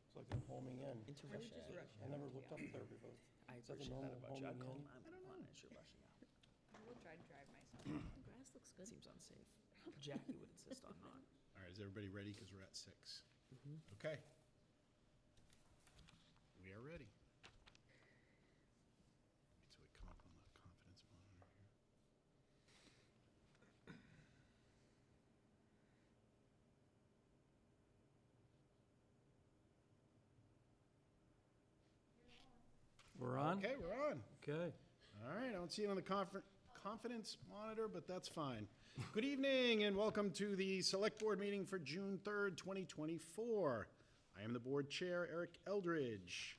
It's like they're homing in. Into I would Russia. just rush I out, never to be looked up honest. there before. I Is that the appreciate that normal about you. I homing call in? I'm fine as you're rushing out. I will try to drive myself. The grass looks good. Seems unsafe. Jackie would insist on not. All right, is everybody ready? Because we're at 6. Okay. We are ready. So we come up on the confidence monitor here. We're on? Okay, we're on. Okay. All right, I don't see it on the confidence monitor, but that's fine. Good evening and welcome to the Select Board meeting for June 3rd, 2024. I am the Board Chair, Eric Eldridge.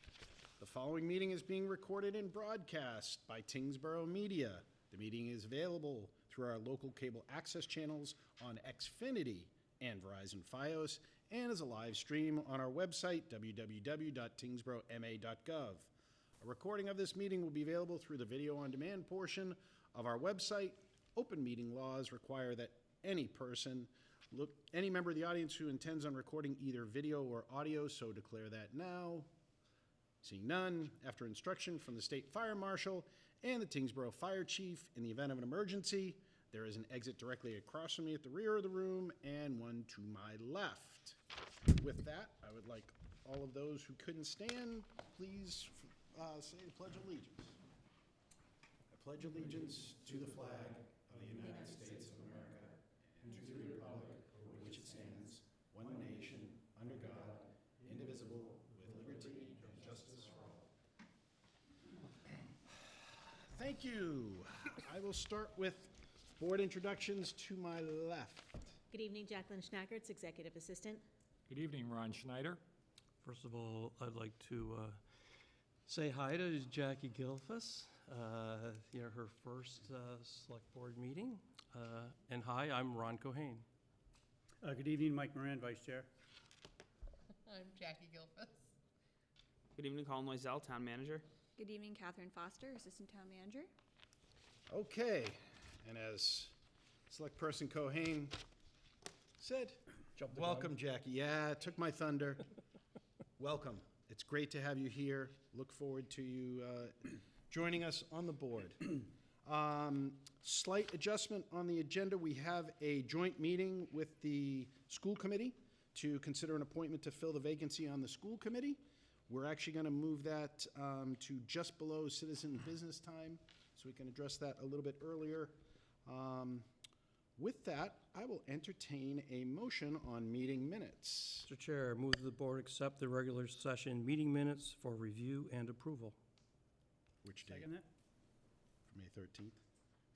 The following meeting is being recorded and broadcast by Tyngsborough Media. The meeting is available through our local cable access channels on Xfinity and Verizon Fios, and as a live stream on our website, www.tyngsboroughma.gov. A recording of this meeting will be available through the video on demand portion of our website. Open meeting laws require that any member of the audience who intends on recording either video or audio so declare that now. Seeing none, after instruction from the State Fire Marshal and the Tyngsborough Fire Chief, in the event of an emergency, there is an exit directly across from me at the rear of the room and one to my left. With that, I would like all of those who couldn't stand, please say the Pledge of Allegiance. I pledge allegiance to the flag of the United States of America and to the republic for which it stands, one nation, under God, indivisible, with liberty and justice for all. Thank you. I will start with board introductions to my left. Good evening, Jacqueline Schnackertz, Executive Assistant. Good evening, Ron Schneider. First of all, I'd like to say hi to Jackie Gilfus, her first select board meeting. And hi, I'm Ron Cohane. Good evening, Mike Moran, Vice Chair. I'm Jackie Gilfus. Good evening, Colin Loisel, Town Manager. Good evening, Catherine Foster, Assistant Town Manager. Okay, and as Select Person Cohane said, welcome, Jackie. Yeah, it took my thunder. Welcome. It's great to have you here. Look forward to you joining us on the board. Slight adjustment on the agenda. We have a joint meeting with the school committee to consider an appointment to fill the vacancy on the school committee. We're actually going to move that to just below citizen business time, so we can address that a little bit earlier. With that, I will entertain a motion on meeting minutes. Mr. Chair, move the board accept the regular session meeting minutes for review and approval. Which date? Second that? For May 13th?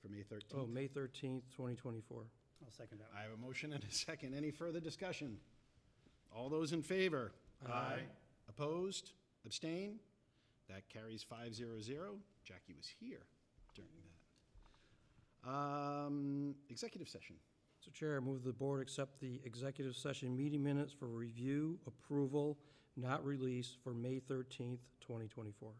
For May 13th? Oh, May 13th, 2024. I'll second that. I have a motion and a second. Any further discussion? All those in favor? Aye. Opposed? Abstain? That carries 5-0-0. Jackie was here during that. Executive session. Mr. Chair, move the board accept the executive session meeting minutes for review, approval, not release for May 13th, 2024.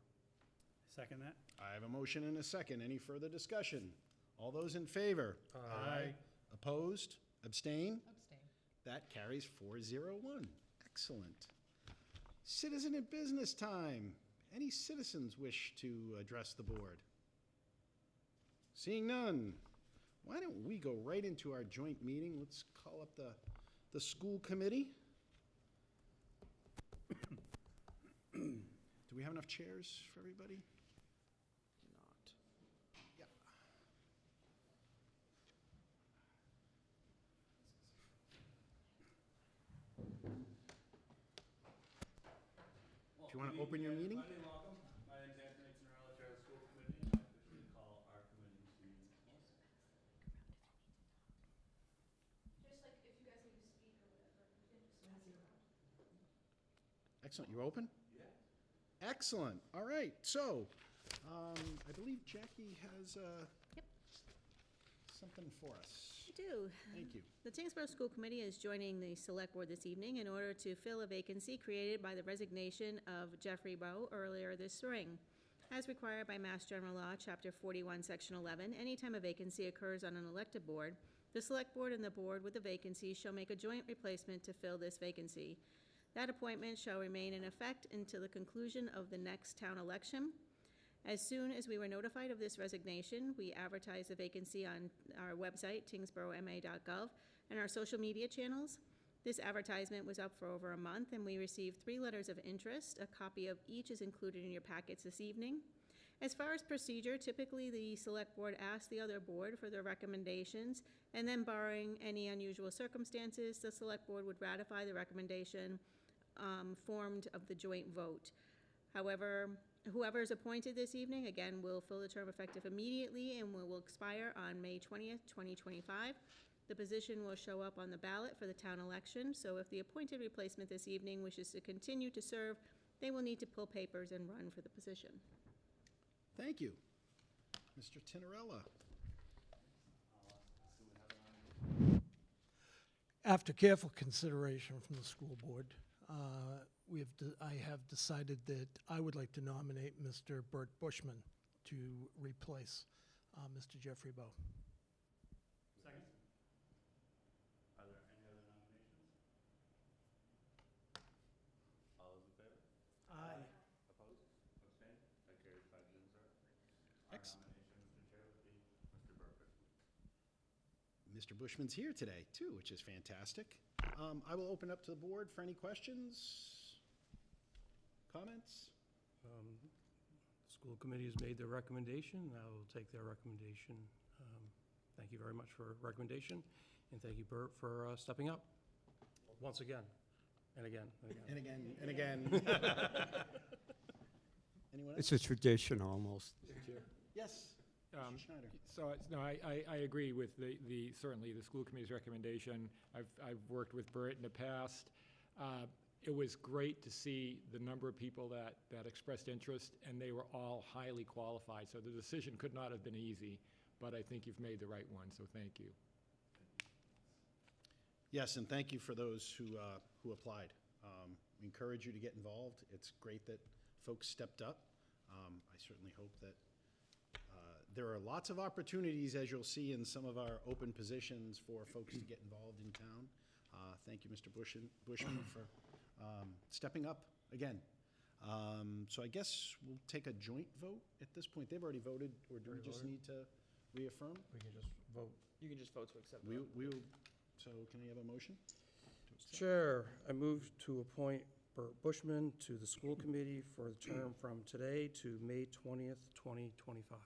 Second that? I have a motion and a second. Any further discussion? All those in favor? Aye. Opposed? Abstain? Abstain. That carries 4-0-1. Excellent. Citizen and business time. Any citizens wish to address the board? Seeing none, why don't we go right into our joint meeting? Let's call up the school committee. Do we have enough chairs for everybody? Not. Yeah. Do you want to open your meeting? Welcome. My name is Anthony Cinderella, Chair of the School Committee, and I officially call our committee's meeting to order. Just like if you guys need to speak or whatever, you can just pass it around. Excellent. You open? Yeah. Excellent. All right. So, I believe Jackie has something for us. I do. Thank you. The Tyngsborough School Committee is joining the Select Board this evening in order to fill a vacancy created by the resignation of Jeffrey Bowe earlier this spring. As required by Mass General Law, Chapter 41, Section 11, anytime a vacancy occurs on an elected board, the Select Board and the board with the vacancy shall make a joint replacement to fill this vacancy. That appointment shall remain in effect until the conclusion of the next town election. As soon as we were notified of this resignation, we advertised the vacancy on our website, tyngsboroughma.gov, and our social media channels. This advertisement was up for over a month, and we received 3 letters of interest. A copy of each is included in your packets this evening. As far as procedure, typically the Select Board asks the other board for their recommendations, and then barring any unusual circumstances, the Select Board would ratify the recommendation formed of the joint vote. However, whoever is appointed this evening, again, will fill the term effective immediately and will expire on May 20th, 2025. The position will show up on the ballot for the town election, so if the appointed replacement this evening wishes to continue to serve, they will need to pull papers and run for the position. Thank you. Mr. Tinarella. After careful consideration from the school board, I have decided that I would like to nominate Mr. Bert Bushman to replace Mr. Jeffrey Bowe. Second. Are there any other nominations? All those in favor? Aye. Opposed? Abstained? That carries 5-0. Our Excellent. nomination, Mr. Chair, would be Mr. Burke. Mr. Bushman's here today, too, which is fantastic. I will open up to the board for any questions, comments? The school committee has made their recommendation. I will take their recommendation. Thank you very much for your recommendation, and thank you, Bert, for stepping up once again, and again, and again. And again, and again. Anyone else? It's a tradition almost. Yes, Mr. Schneider. So, no, I agree with certainly the school committee's recommendation. I've worked with Bert in the past. It was great to see the number of people that expressed interest, and they were all highly qualified. So the decision could not have been easy, but I think you've made the right one, so thank you. Yes, and thank you for those who applied. We encourage you to get involved. It's great that folks stepped up. I certainly hope that there are lots of opportunities, as you'll see in some of our open positions, for folks to get involved in town. Thank you, Mr. Bushman, for stepping up again. So I guess we'll take a joint vote at this point. They've already voted, or do we just need to reaffirm? We can just vote. You can just vote to accept. So can I have a motion? Chair, I move to appoint Bert Bushman to the school committee for the term from today to May 20th, 2025.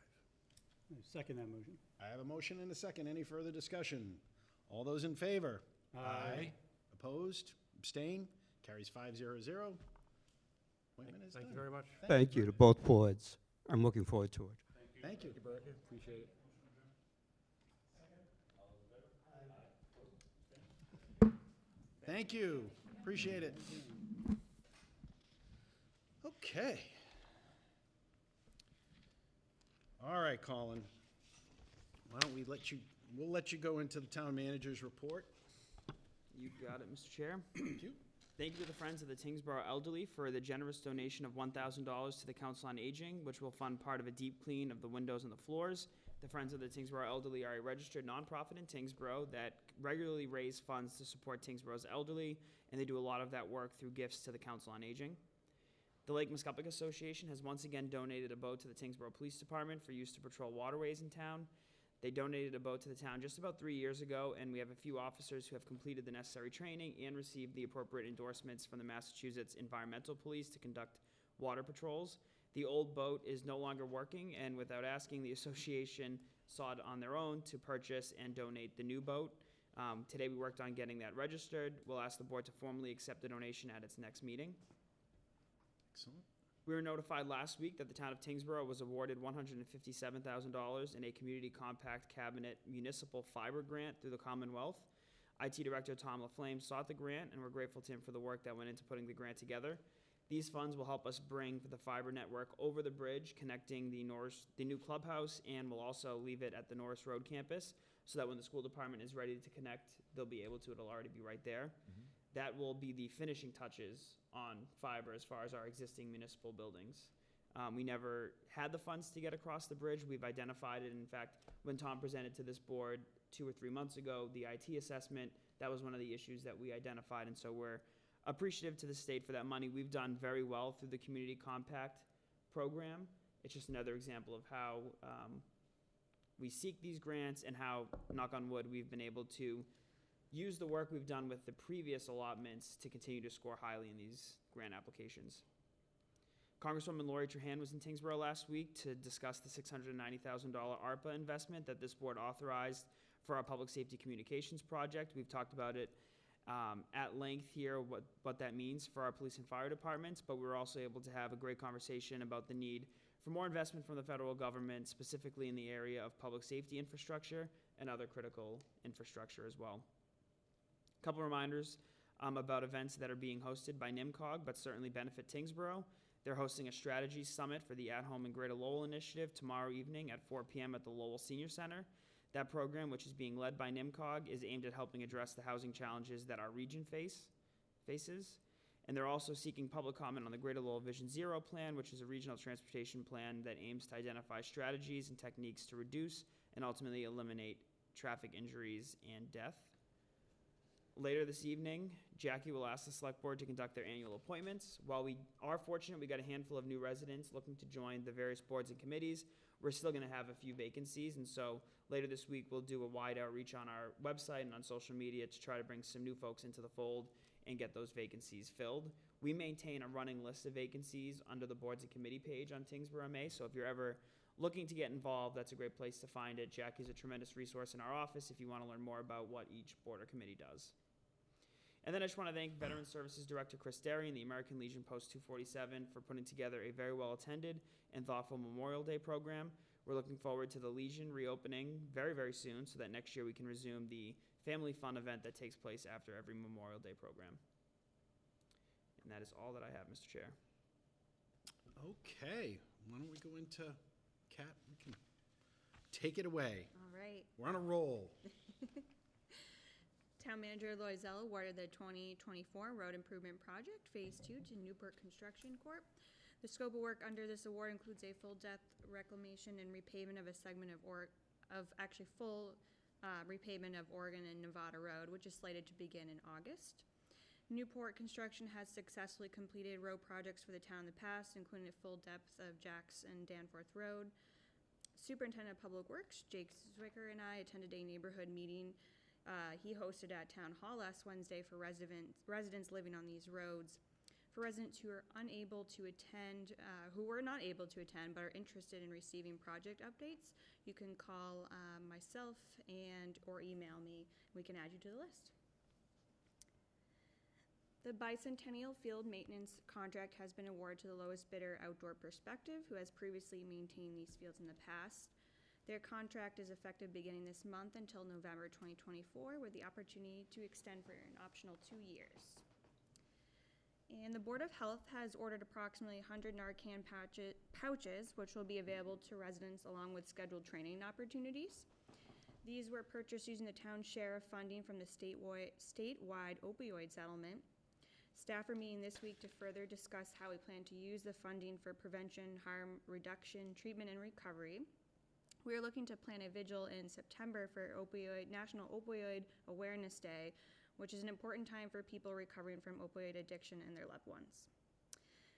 I second that motion. I have a motion and a second. Any further discussion? All those in favor? Aye. Opposed? Abstain? Carries 5-0-0. Appointment is done. Thank you very much. Thank you to both boards. I'm looking forward to it. Thank you. Bert, appreciate it. Thank you. Appreciate it. Okay. All right, Colin. Why don't we'll let you go into the town manager's report. You got it, Mr. Chair. Thank you. Thank you to the Friends of the Tyngsborough Elderly for the generous donation of $1,000 to the Council on Aging, which will fund part of a deep clean of the windows and the floors. The Friends of the Tyngsborough Elderly are a registered nonprofit in Tyngsborough that regularly raise funds to support Tyngsborough's elderly, and they do a lot of that work through gifts to the Council on Aging. The Lake Muscoppic Association has once again donated a boat to the Tyngsborough Police Department for use to patrol waterways in town. They donated a boat to the town just about 3 years ago, and we have a few officers who have completed the necessary training and received the appropriate endorsements from the Massachusetts Environmental Police to conduct water patrols. The old boat is no longer working, and without asking, the association saw it on their own to purchase and donate the new boat. Today we worked on getting that registered. We'll ask the board to formally accept the donation at its next meeting. Excellent. We were notified last week that the town of Tyngsborough was awarded $157,000 in a Community Compact Cabinet Municipal Fiber Grant through the Commonwealth. IT Director Tom LaFlame sought the grant, and we're grateful to him for the work that went into putting the grant together. These funds will help us bring the fiber network over the bridge, connecting the new clubhouse, and will also leave it at the Norris Road campus, so that when the school department is ready to connect, they'll be able to. It'll already be right there. That will be the finishing touches on fiber as far as our existing municipal buildings. We never had the funds to get across the bridge. We've identified it. In fact, when Tom presented to this board 2 or 3 months ago, the IT assessment, that was one of the issues that we identified. And so we're appreciative to the state for that money. We've done very well through the Community Compact program. It's just another example of how we seek these grants and how, knock on wood, we've been able to use the work we've done with the previous allotments to continue to score highly in these grant applications. Congresswoman Lori Trahan was in Tyngsborough last week to discuss the $690,000 ARPA investment that this board authorized for our public safety communications project. We've talked about it at length here, what that means for our police and fire departments, but we were also able to have a great conversation about the need for more investment from the federal government, specifically in the area of public safety infrastructure and other critical infrastructure as well. A couple reminders about events that are being hosted by NIMCOG, but certainly benefit Tyngsborough. They're hosting a strategy summit for the At Home in Greater Lowell initiative tomorrow evening at 4 p.m. at the Lowell Senior Center. That program, which is being led by NIMCOG, is aimed at helping address the housing challenges that our region faces. And they're also seeking public comment on the Greater Lowell Vision Zero plan, which is a regional transportation plan that aims to identify strategies and techniques to reduce and ultimately eliminate traffic injuries and death. Later this evening, Jackie will ask the select board to conduct their annual appointments. While we are fortunate, we got a handful of new residents looking to join the various boards and committees. We're still gonna have a few vacancies, and so later this week, we'll do a wide outreach on our website and on social media to try to bring some new folks into the fold and get those vacancies filled. We maintain a running list of vacancies under the boards and committee page on Tyngsborough MA, so if you're ever looking to get involved, that's a great place to find it. Jackie's a tremendous resource in our office if you wanna learn more about what each board or committee does. And then I just want to thank Veteran Services Director Chris Derry and the American Legion Post 247 for putting together a very well-attended and thoughtful Memorial Day program. We're looking forward to the Legion reopening very, very soon so that next year we can resume the family fun event that takes place after every Memorial Day program. And that is all that I have, Mr. Chair. Okay, why don't we go into, Kat, we can take it away. All right. We're on a roll. Town Manager Loizella awarded the 2024 Road Improvement Project Phase 2 to Newport Construction Corp. The scope of work under this award includes a full depth reclamation and repavement of a segment of full repavement of Oregon and Nevada Road, which is slated to begin in August. Newport Construction has successfully completed road projects for the town in the past, including a full depth of Jacks and Danforth Road. Superintendent of Public Works, Jake Zwicker, and I attended a neighborhood meeting he hosted at Town Hall last Wednesday for residents living on these roads. For residents who are unable to attend, who were not able to attend but are interested in receiving project updates, you can call myself or email me. We can add you to the list. The Bicentennial Field Maintenance Contract has been awarded to the lowest bidder, Outdoor Perspective, who has previously maintained these fields in the past. Their contract is effective beginning this month until November 2024, with the opportunity to extend for an optional 2 years. And the Board of Health has ordered approximately 100 Narcan pouches, which will be available to residents along with scheduled training opportunities. These were purchased using the town's share of funding from the statewide opioid settlement. Staff are meeting this week to further discuss how we plan to use the funding for prevention, harm reduction, treatment, and recovery. We are looking to plan a vigil in September for National Opioid Awareness Day, which is an important time for people recovering from opioid addiction and their loved ones.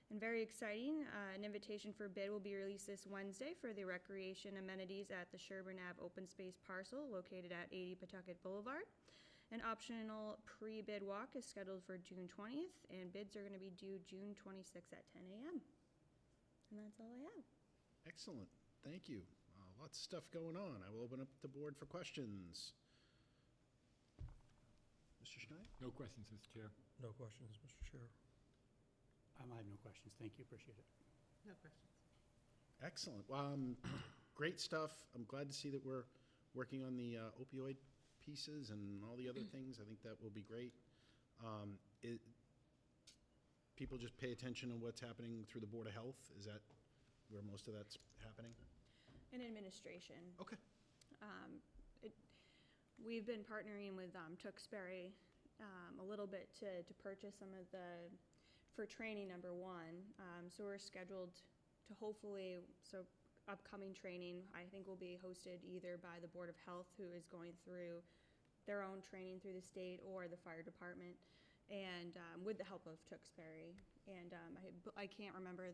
And very exciting, an invitation for bid will be released this Wednesday for the recreation amenities at the Sherburne Ave open space parcel located at 80 Pawtucket Boulevard. An optional pre-bid walk is scheduled for June 20th, and bids are going to be due June 26th at 10 a.m. And that's all I have. Excellent, thank you. Lots of stuff going on. I will open up the board for questions. Mr. Schneider? No questions, Mr. Chair. No questions, Mr. Chair. I have no questions. Thank you. Appreciate it. No questions. Excellent. Great stuff. I'm glad to see that we're working on the opioid pieces and all the other things. I think that will be great. People just pay attention to what's happening through the Board of Health. Is that where most of that's happening? In administration. Okay. We've been partnering with Tewksbury a little bit to purchase some of for training, number one. So we're scheduled to upcoming training, I think, will be hosted either by the Board of Health, who is going through their own training through the state, or the fire department. and with the help of Tewksbury. And I can't remember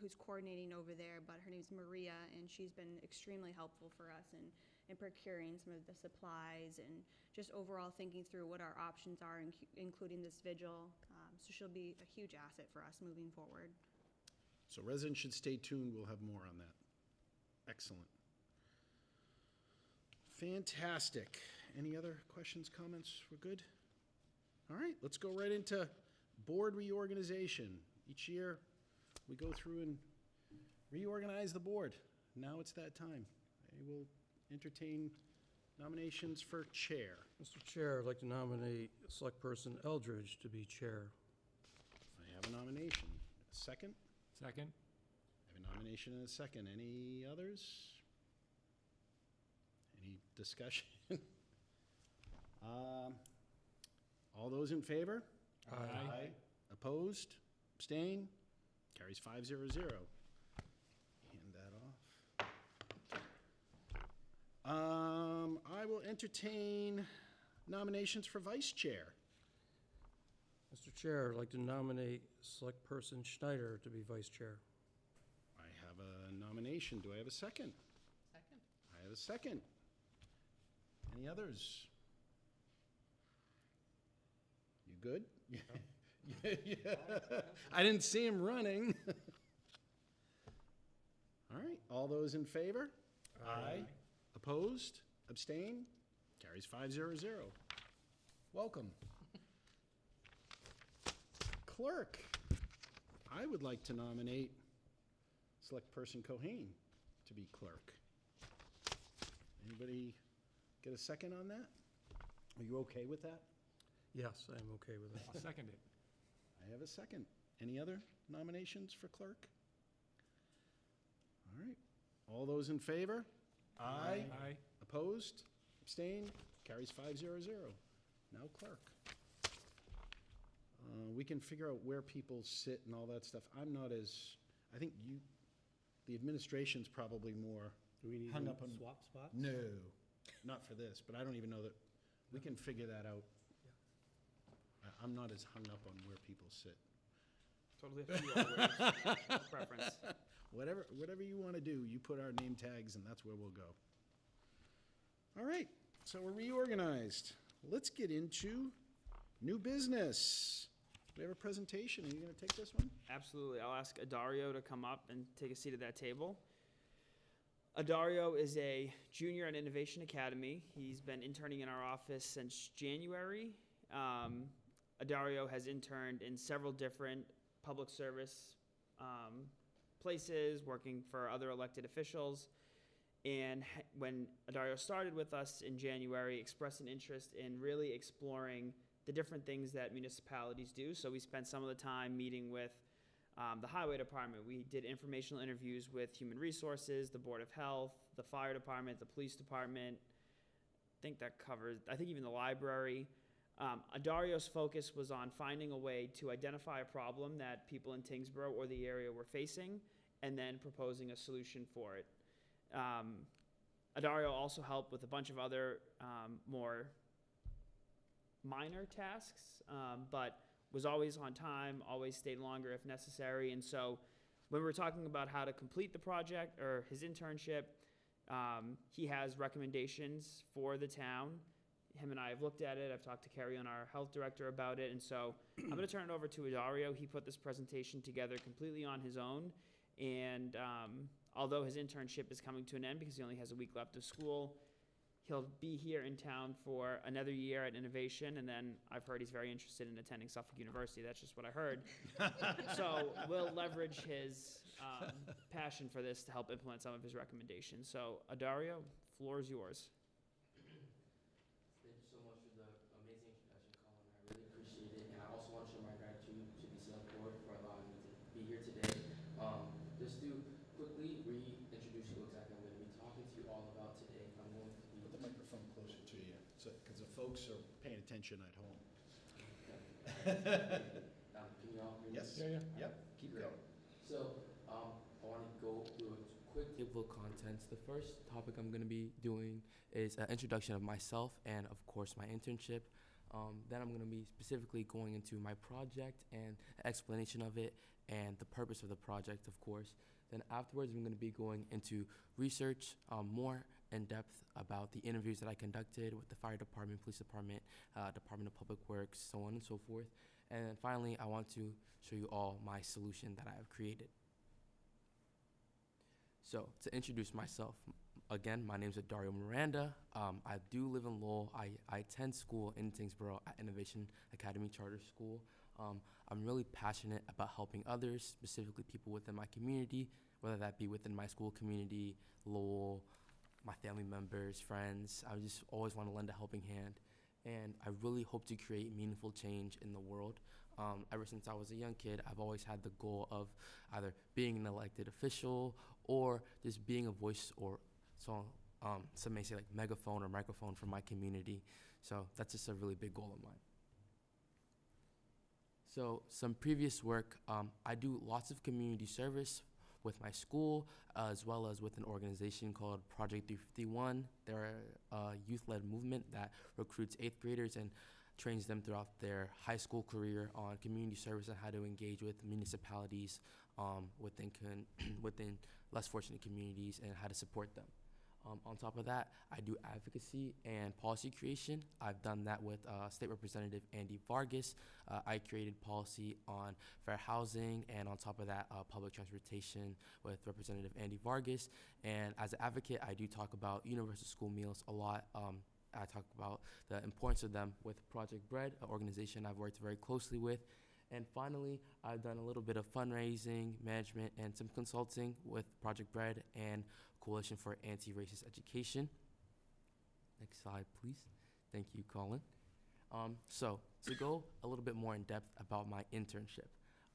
who's coordinating over there, but her name's Maria, and she's been extremely helpful for us in procuring some of the supplies and just overall thinking through what our options are, including this vigil. So she'll be a huge asset for us moving forward. So residents should stay tuned. We'll have more on that. Excellent. Fantastic. Any other questions, comments? We're good? All right, let's go right into board reorganization. Each year, we go through and reorganize the board. Now it's that time. I will entertain nominations for chair. Mr. Chair, I'd like to nominate Select Person Eldridge to be chair. I have a nomination. A second? Second? I have a nomination and a second. Any others? Any discussion? All those in favor? Aye. Opposed? Abstain? Carries 5-0-0. Hand that off. I will entertain nominations for vice chair. Mr. Chair, I'd like to nominate Select Person Schneider to be vice chair. I have a nomination. Do I have a second? Second. I have a second. Any others? You good? Yeah. I didn't see him running. All right, all those in favor? Aye. Opposed? Abstain? Carries 5-0-0. Welcome. Clerk, I would like to nominate Select Person Cohane to be clerk. Anybody get a second on that? Are you okay with that? Yes, I am okay with I'll that. second it. I have a second. Any other nominations for clerk? All right. All those in favor? Aye. Aye. Opposed? Abstained? Carries 5-0-0. Now clerk. We can figure out where people sit and all that stuff. I'm not as, I think the administration's probably more Do we need hung to up on. swap spots? No, not for this, but I don't even know that, we can figure that out. I'm not as hung up on where people sit. Totally up to you, always. Preference. Whatever you want to do, you put our name tags and that's where we'll go. All right, so we're reorganized. Let's get into new business. We have a presentation. Are you going to take this one? Absolutely. I'll ask Adario to come up and take a seat at that table. Adario is a junior at Innovation Academy. He's been interning in our office since January. Adario has interned in several different public service places, working for other elected officials. And when Adario started with us in January, expressed an interest in really exploring the different things that municipalities do. So we spent some of the time meeting with the highway department. We did informational interviews with human resources, the Board of Health, the fire department, the police department. I think even the library. Adario's focus was on finding a way to identify a problem that people in Tyngsborough or the area were facing, and then proposing a solution for it. Adario also helped with a bunch of other more minor tasks, but was always on time, always stayed longer if necessary. And so when we were talking about how to complete the project or his internship, he has recommendations for the town. Him and I have looked at it. I've talked to Carrie, our health director, about it. And so I'm going to turn it over to Adario. He put this presentation together completely on his own. And although his internship is coming to an end because he only has a week left of school, he'll be here in town for another year at Innovation. And then I've heard he's very interested in attending Suffolk University. That's just what I heard. So we'll leverage his passion for this to help implement some of his recommendations. So Adario, floor is yours. Thank you so much for the amazing introduction, Colin. I really appreciate it. And I also want to show my gratitude to the select board for allowing me to be here today. Just to quickly reintroduce you exactly what I'm going to be talking to you all about today. I'm going to be... Put the microphone closer to you, because the folks are paying attention at home. Can you all hear me? Yes. Yeah. Yep, keep going. So, I want to go through a quick table of contents. The first topic I'm going to be doing is an introduction of myself and, of course, my internship. Then I'm going to be specifically going into my project and explanation of it and the purpose of the project, of course. Then afterwards, I'm going to be going into research, more in depth about the interviews that I conducted with the fire department, police department, Department of Public Works, so on and so forth. And then finally, I want to show you all my solution that I have created. So to introduce myself, again, my name is Dario Miranda. I do live in Lowell. I attend school in Tyngsborough at Innovation Academy Charter School. I'm really passionate about helping others, specifically people within my community, whether that be within my school community, Lowell, my family members, friends. I just always want to lend a helping hand. And I really hope to create meaningful change in the world. Ever since I was a young kid, I've always had the goal of either being an elected official or just being a voice, or some may say like megaphone or microphone for my community. So that's just a really big goal of mine. So some previous work, I do lots of community service with my school, as well as with an organization called Project 351. They're a youth-led movement that recruits 8th graders and trains them throughout their high school career on community service and how to engage with municipalities within less fortunate communities and how to support them. On top of that, I do advocacy and policy creation. I've done that with State Representative Andy Vargas. I created policy on fair housing, and on top of that, public transportation with Representative Andy Vargas. And as an advocate, I do talk about universal school meals a lot. I talk about the importance of them with Project Bread, an organization I've worked very closely with. And finally, I've done a little bit of fundraising, management, and some consulting with Project Bread and Coalition for Anti-Racist Education. Next slide, please. Thank you, Colin. So to go a little bit more in depth about my internship.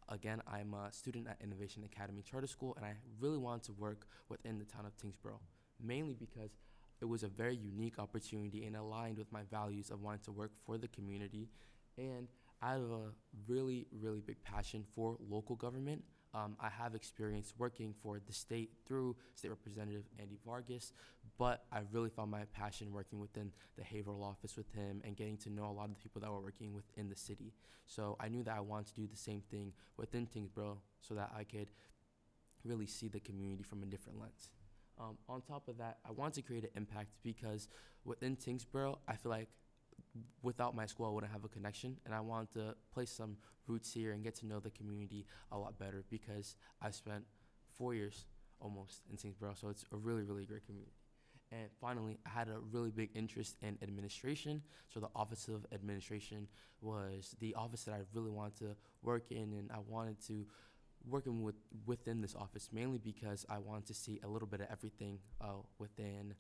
Again, I'm a student at Innovation Academy Charter School, and I really wanted to work within the town of Tyngsborough, mainly because it was a very unique opportunity and aligned with my values of wanting to work for the community. And I have a really, really big passion for local government. I have experience working for the state through State Representative Andy Vargas, but I really found my passion working within the Haverhill office with him and getting to know a lot of the people that were working within the city. So I knew that I wanted to do the same thing within Tyngsborough so that I could really see the community from a different lens. On top of that, I wanted to create an impact because within Tyngsborough, I feel like without my school, I wouldn't have a connection, and I wanted to place some roots here and get to know the community a lot better because I spent 4 years almost in Tyngsborough, so it's a really, really great community. And finally, I had a really big interest in administration, so the Office of Administration was the office that I really wanted to work in, and I wanted to work within this office mainly because I wanted to see a little bit of everything within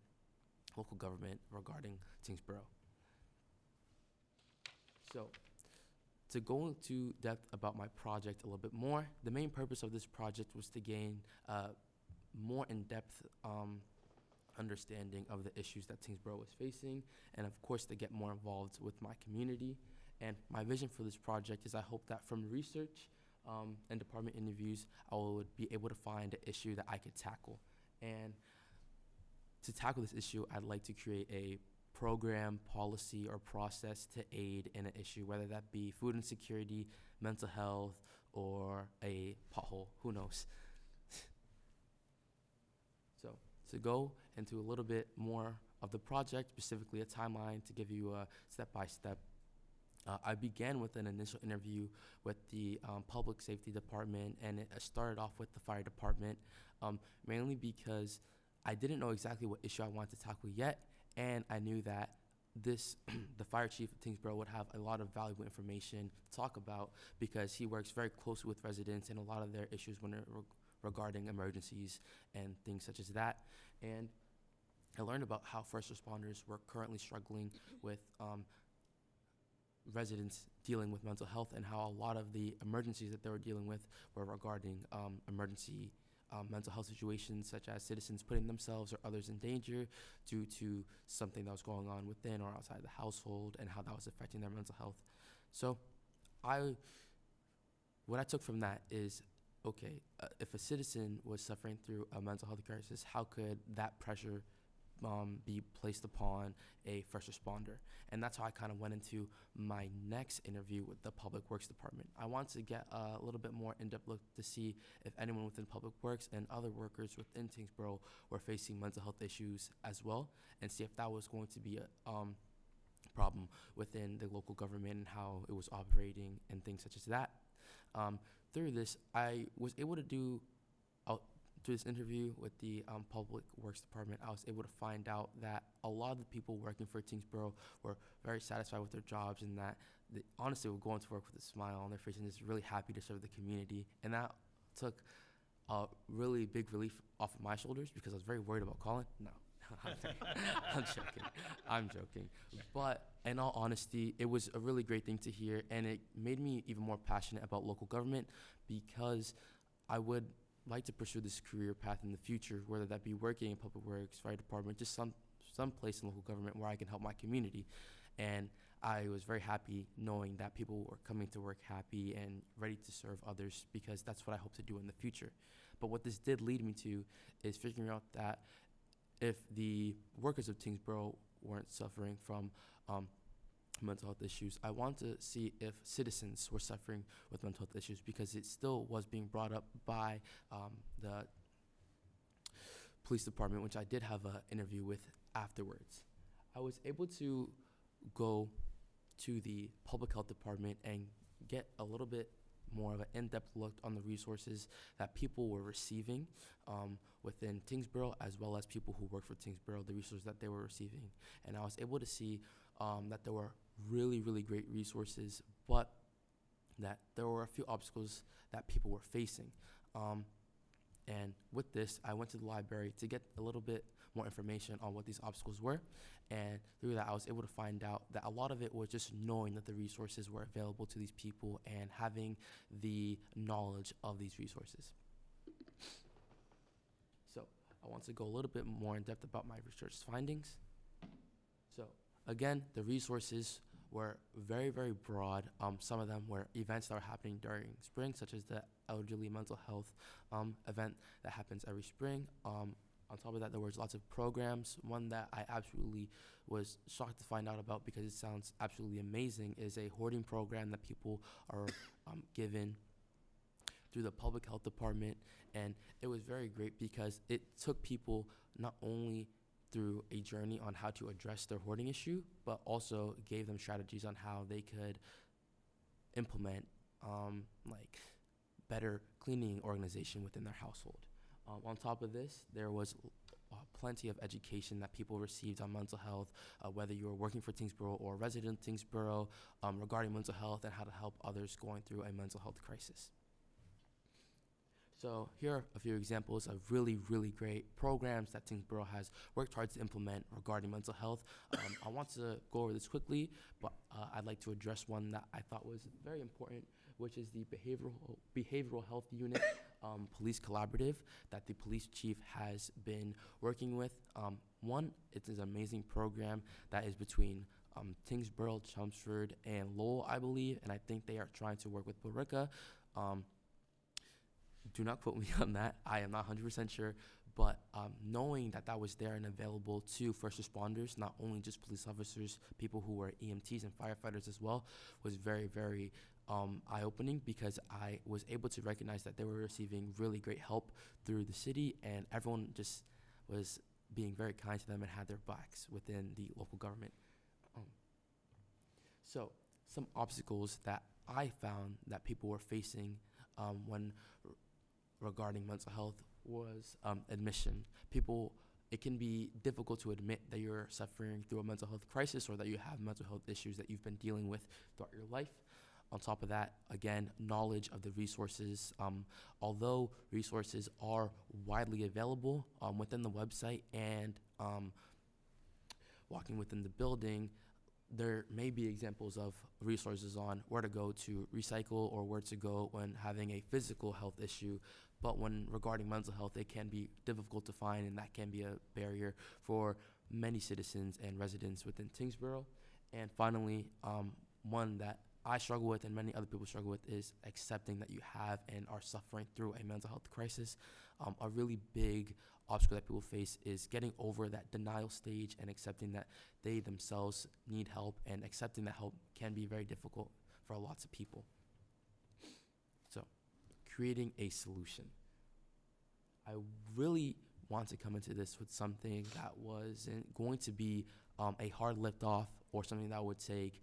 local government regarding Tyngsborough. So, to go into depth about my project a little bit more, the main purpose of this project was to gain more in-depth understanding of the issues that Tyngsborough was facing, and of course to get more involved with my community. And my vision for this project is I hope that from research and department interviews, I would be able to find an issue that I could tackle. And to tackle this issue, I'd like to create a program, policy, or process to aid in an issue, whether that be food insecurity, mental health, or a pothole, who knows. So to go into a little bit more of the project, specifically a timeline to give you a step-by-step, I began with an initial interview with the public safety department, and it started off with the fire department, mainly because I didn't know exactly what issue I wanted to tackle yet, and I knew that the fire chief of Tyngsborough would have a lot of valuable information to talk about because he works very closely with residents and a lot of their issues when regarding emergencies and things such as that. And I learned about how first responders were currently struggling with residents dealing with mental health and how a lot of the emergencies that they were dealing with were regarding emergency mental health situations, such as citizens putting themselves or others in danger due to something that was going on within or outside the household and how that was affecting their mental health. So what I took from that is, okay, if a citizen was suffering through a mental health crisis, how could that pressure be placed upon a first responder. And that's how I kind of went into my next interview with the Public Works Department. I want to get a little bit more in-depth look to see if anyone within Public Works and other workers within Tyngsborough were facing mental health issues as well, and see if that was going to be a problem within the local government and how it was operating and things such as that. Through this, I was able to do through this interview with the Public Works Department, I was able to find out that a lot of the people working for Tyngsborough were very satisfied with their jobs, and that they honestly were going to work with a smile on their face and just really happy to serve the community. And that took a really big relief off of my shoulders because I was very worried about calling. No, I'm joking. But in all honesty, it was a really great thing to hear, and it made me even more passionate about local government because I would like to pursue this career path in the future, whether that be working in public works, fire department, just some place in local government where I can help my community. And I was very happy knowing that people were coming to work happy and ready to serve others, because that's what I hope to do in the future. But what this did lead me to is figuring out that if the workers of Tyngsborough weren't suffering from mental health issues, I want to see if citizens were suffering with mental health issues, because it still was being brought up by the police department, which I did have an interview with afterwards. I was able to go to the public health department and get a little bit more of an in-depth look on the resources that people were receiving within Tyngsborough, as well as people who work for Tyngsborough, the resources that they were receiving. And I was able to see that there were really, really great resources, but that there were a few obstacles that people were facing. And with this, I went to the library to get a little bit more information on what these obstacles were. And through that, I was able to find out that a lot of it was just knowing that the resources were available to these people and having the knowledge of these resources. So I want to go a little bit more in depth about my research findings. So again, the resources were very, very broad. Some of them were events that were happening during spring, such as the elderly mental health event that happens every spring. On top of that, there was lots of programs. One that I absolutely was shocked to find out about, because it sounds absolutely amazing, is a hoarding program that people are given through the public health department. And it was very great because it took people not only through a journey on how to address their hoarding issue, but also gave them strategies on how they could implement like better cleaning organization within their household. On top of this, there was plenty of education that people received on mental health, whether you were working for Tyngsborough or a resident of Tyngsborough, regarding mental health and how to help others going through a mental health crisis. So here are a few examples of really, really great programs that Tyngsborough has worked hard to implement regarding mental health. I want to go over this quickly, but I'd like to address one that I thought was very important, which is the behavioral health unit police collaborative that the police chief has been working with. One, it is an amazing program that is between Tyngsborough, Chelmsford, and Lowell, I believe, and I think they are trying to work with Barica. Do not quote me on that. I am not 100% sure, but knowing that that was there and available to first responders, not only just police officers, people who were EMTs and firefighters as well, was very, very eye-opening, because I was able to recognize that they were receiving really great help through the city, and everyone just was being very kind to them and had their backs within the local government. So some obstacles that I found that people were facing when regarding mental health was admission. It can be difficult to admit that you're suffering through a mental health crisis or that you have mental health issues that you've been dealing with throughout your life. On top of that, again, knowledge of the resources. Although resources are widely available within the website and walking within the building, there may be examples of resources on where to go to recycle or where to go when having a physical health issue. But when regarding mental health, it can be difficult to find, and that can be a barrier for many citizens and residents within Tyngsborough. And finally, one that I struggle with and many other people struggle with is accepting that you have and are suffering through a mental health crisis. A really big obstacle that people face is getting over that denial stage and accepting that they themselves need help, and accepting that help can be very difficult for lots of people. So, creating a solution. I really want to come into this with something that wasn't going to be a hard lift off, or something that would take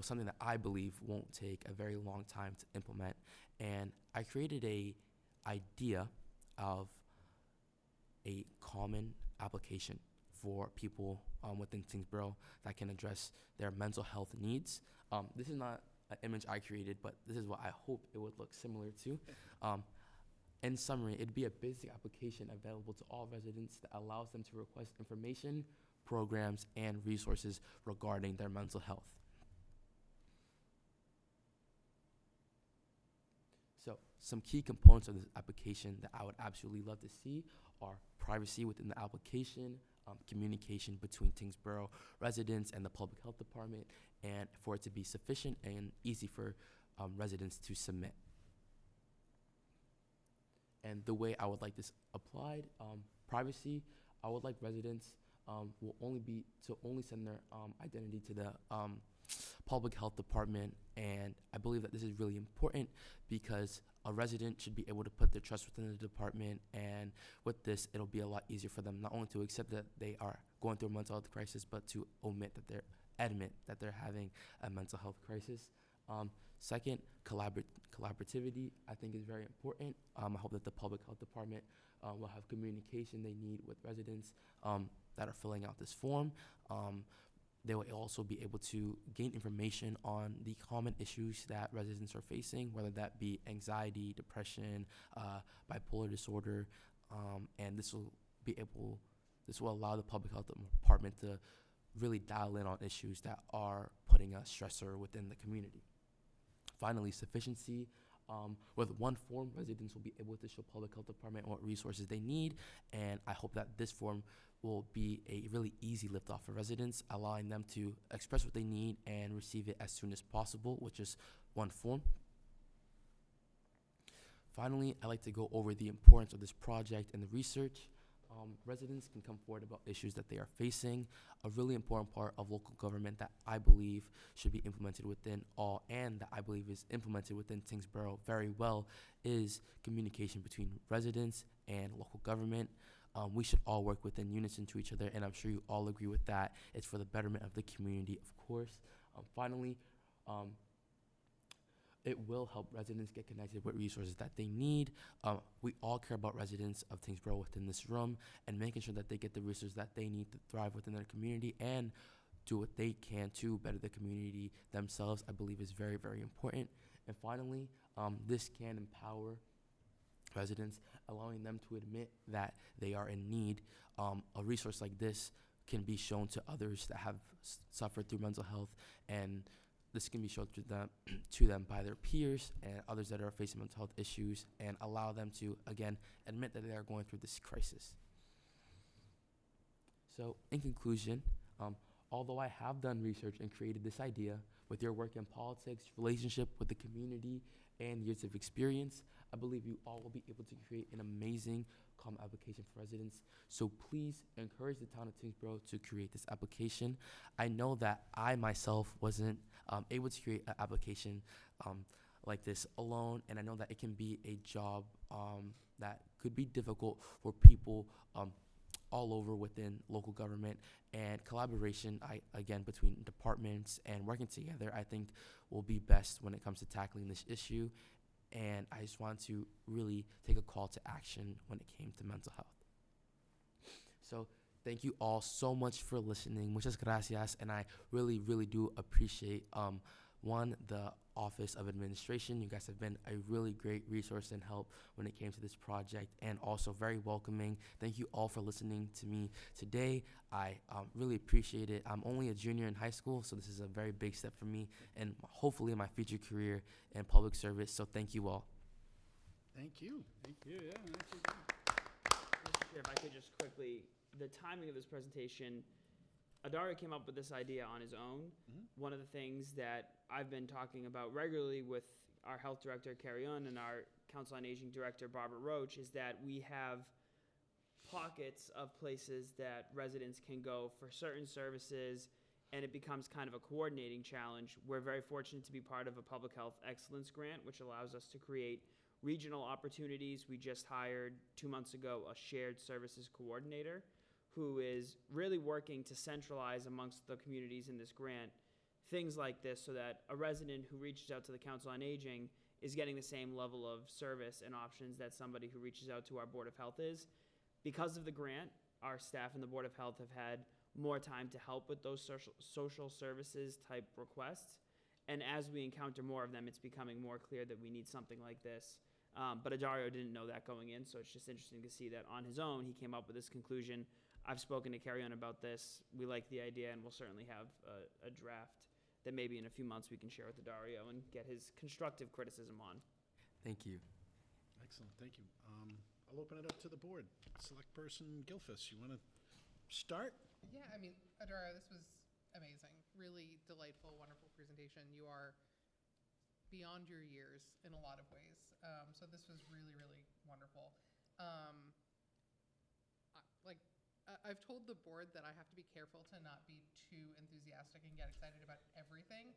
something that I believe won't take a very long time to implement. And I created a idea of a common application for people within Tyngsborough that can address their mental health needs. This is not an image I created, but this is what I hope it would look similar to. In summary, it'd be a basic application available to all residents that allows them to request information, programs, and resources regarding their mental health. So, some key components of this application that I would absolutely love to see are privacy within the application, communication between Tyngsborough residents and the public health department, and for it to be sufficient and easy for residents to submit. And the way I would like this applied, privacy, I would like residents will only send their identity to the public health department. And I believe that this is really important because a resident should be able to put their trust within the department, and with this, it'll be a lot easier for them not only to accept that they are going through a mental health crisis, but to admit that they're having a mental health crisis. Second, collaborativity, I think, is very important. I hope that the public health department will have communication they need with residents that are filling out this form. They will also be able to gain information on the common issues that residents are facing, whether that be anxiety, depression, bipolar disorder, and this will allow the public health department to really dial in on issues that are putting a stressor within the community. Finally, sufficiency. With one form, residents will be able to show public health department what resources they need, and I hope that this form will be a really easy liftoff for residents, allowing them to express what they need and receive it as soon as possible with just one form. Finally, I'd like to go over the importance of this project and the research. Residents can come forward about issues that they are facing. A really important part of local government that I believe should be implemented within all, and that I believe is implemented within Tyngsborough very well, is communication between residents and local government. We should all work within unison to each other, and I'm sure you all agree with that. It's for the betterment of the community, of course. Finally, it will help residents get connected with resources that they need. We all care about residents of Tyngsborough within this room, and making sure that they get the resources that they need to thrive within their community and do what they can to better the community themselves, I believe, is very, very important. And finally, this can empower residents, allowing them to admit that they are in need. A resource like this can be shown to others that have suffered through mental health, and this can be shown to them by their peers and others that are facing mental health issues, and allow them to, again, admit that they are going through this crisis. So, in conclusion, although I have done research and created this idea, with your work in politics, relationship with the community, and years of experience, I believe you all will be able to create an amazing common application for residents. So please encourage the town of Tyngsborough to create this application. I know that I myself wasn't able to create an application like this alone, and I know that it can be a job that could be difficult for people all over within local government, and collaboration, again, between departments and working together, I think will be best when it comes to tackling this issue. And I just want to really take a call to action when it came to mental health. So thank you all so much for listening. Muchas gracias. And I really, really do appreciate, the Office of Administration. You guys have been a really great resource and help when it came to this project, and also very welcoming. Thank you all for listening to me today. I really appreciate it. I'm only a junior in high school, so this is a very big step for me, and hopefully in my future career in public service. So thank you all. Thank you. Thank you, yeah. Mr. Chair, if I could just quickly, the timing of this presentation, Adario came up with this idea on his own. One of the things that I've been talking about regularly with our health director, Carrie Unn, and our Council on Aging director, Barbara Roach, is that we have pockets of places that residents can go for certain services, and it becomes kind of a coordinating challenge. We're very fortunate to be part of a public health excellence grant, which allows us to create regional opportunities. We just hired 2 months ago a shared services coordinator who is really working to centralize amongst the communities in this grant things like this, so that a resident who reaches out to the Council on Aging is getting the same level of service and options that somebody who reaches out to our Board of Health is. Because of the grant, our staff and the Board of Health have had more time to help with those social services type requests. And as we encounter more of them, it's becoming more clear that we need something like this. But Adario didn't know that going in, so it's just interesting to see that on his own, he came up with this conclusion. I've spoken to Carrie Ann about this. We like the idea, and we'll certainly have a draft that maybe in a few months we can share with Adario and get his constructive criticism on. Thank you. Excellent, thank you. I'll open it up to the board. Select person Gilfus, you want to start? Yeah, I mean, Adario, this was amazing. Really delightful, wonderful presentation. You are beyond your years in a lot of ways. So this was really, really wonderful. I've told the board that I have to be careful to not be too enthusiastic and get excited about everything,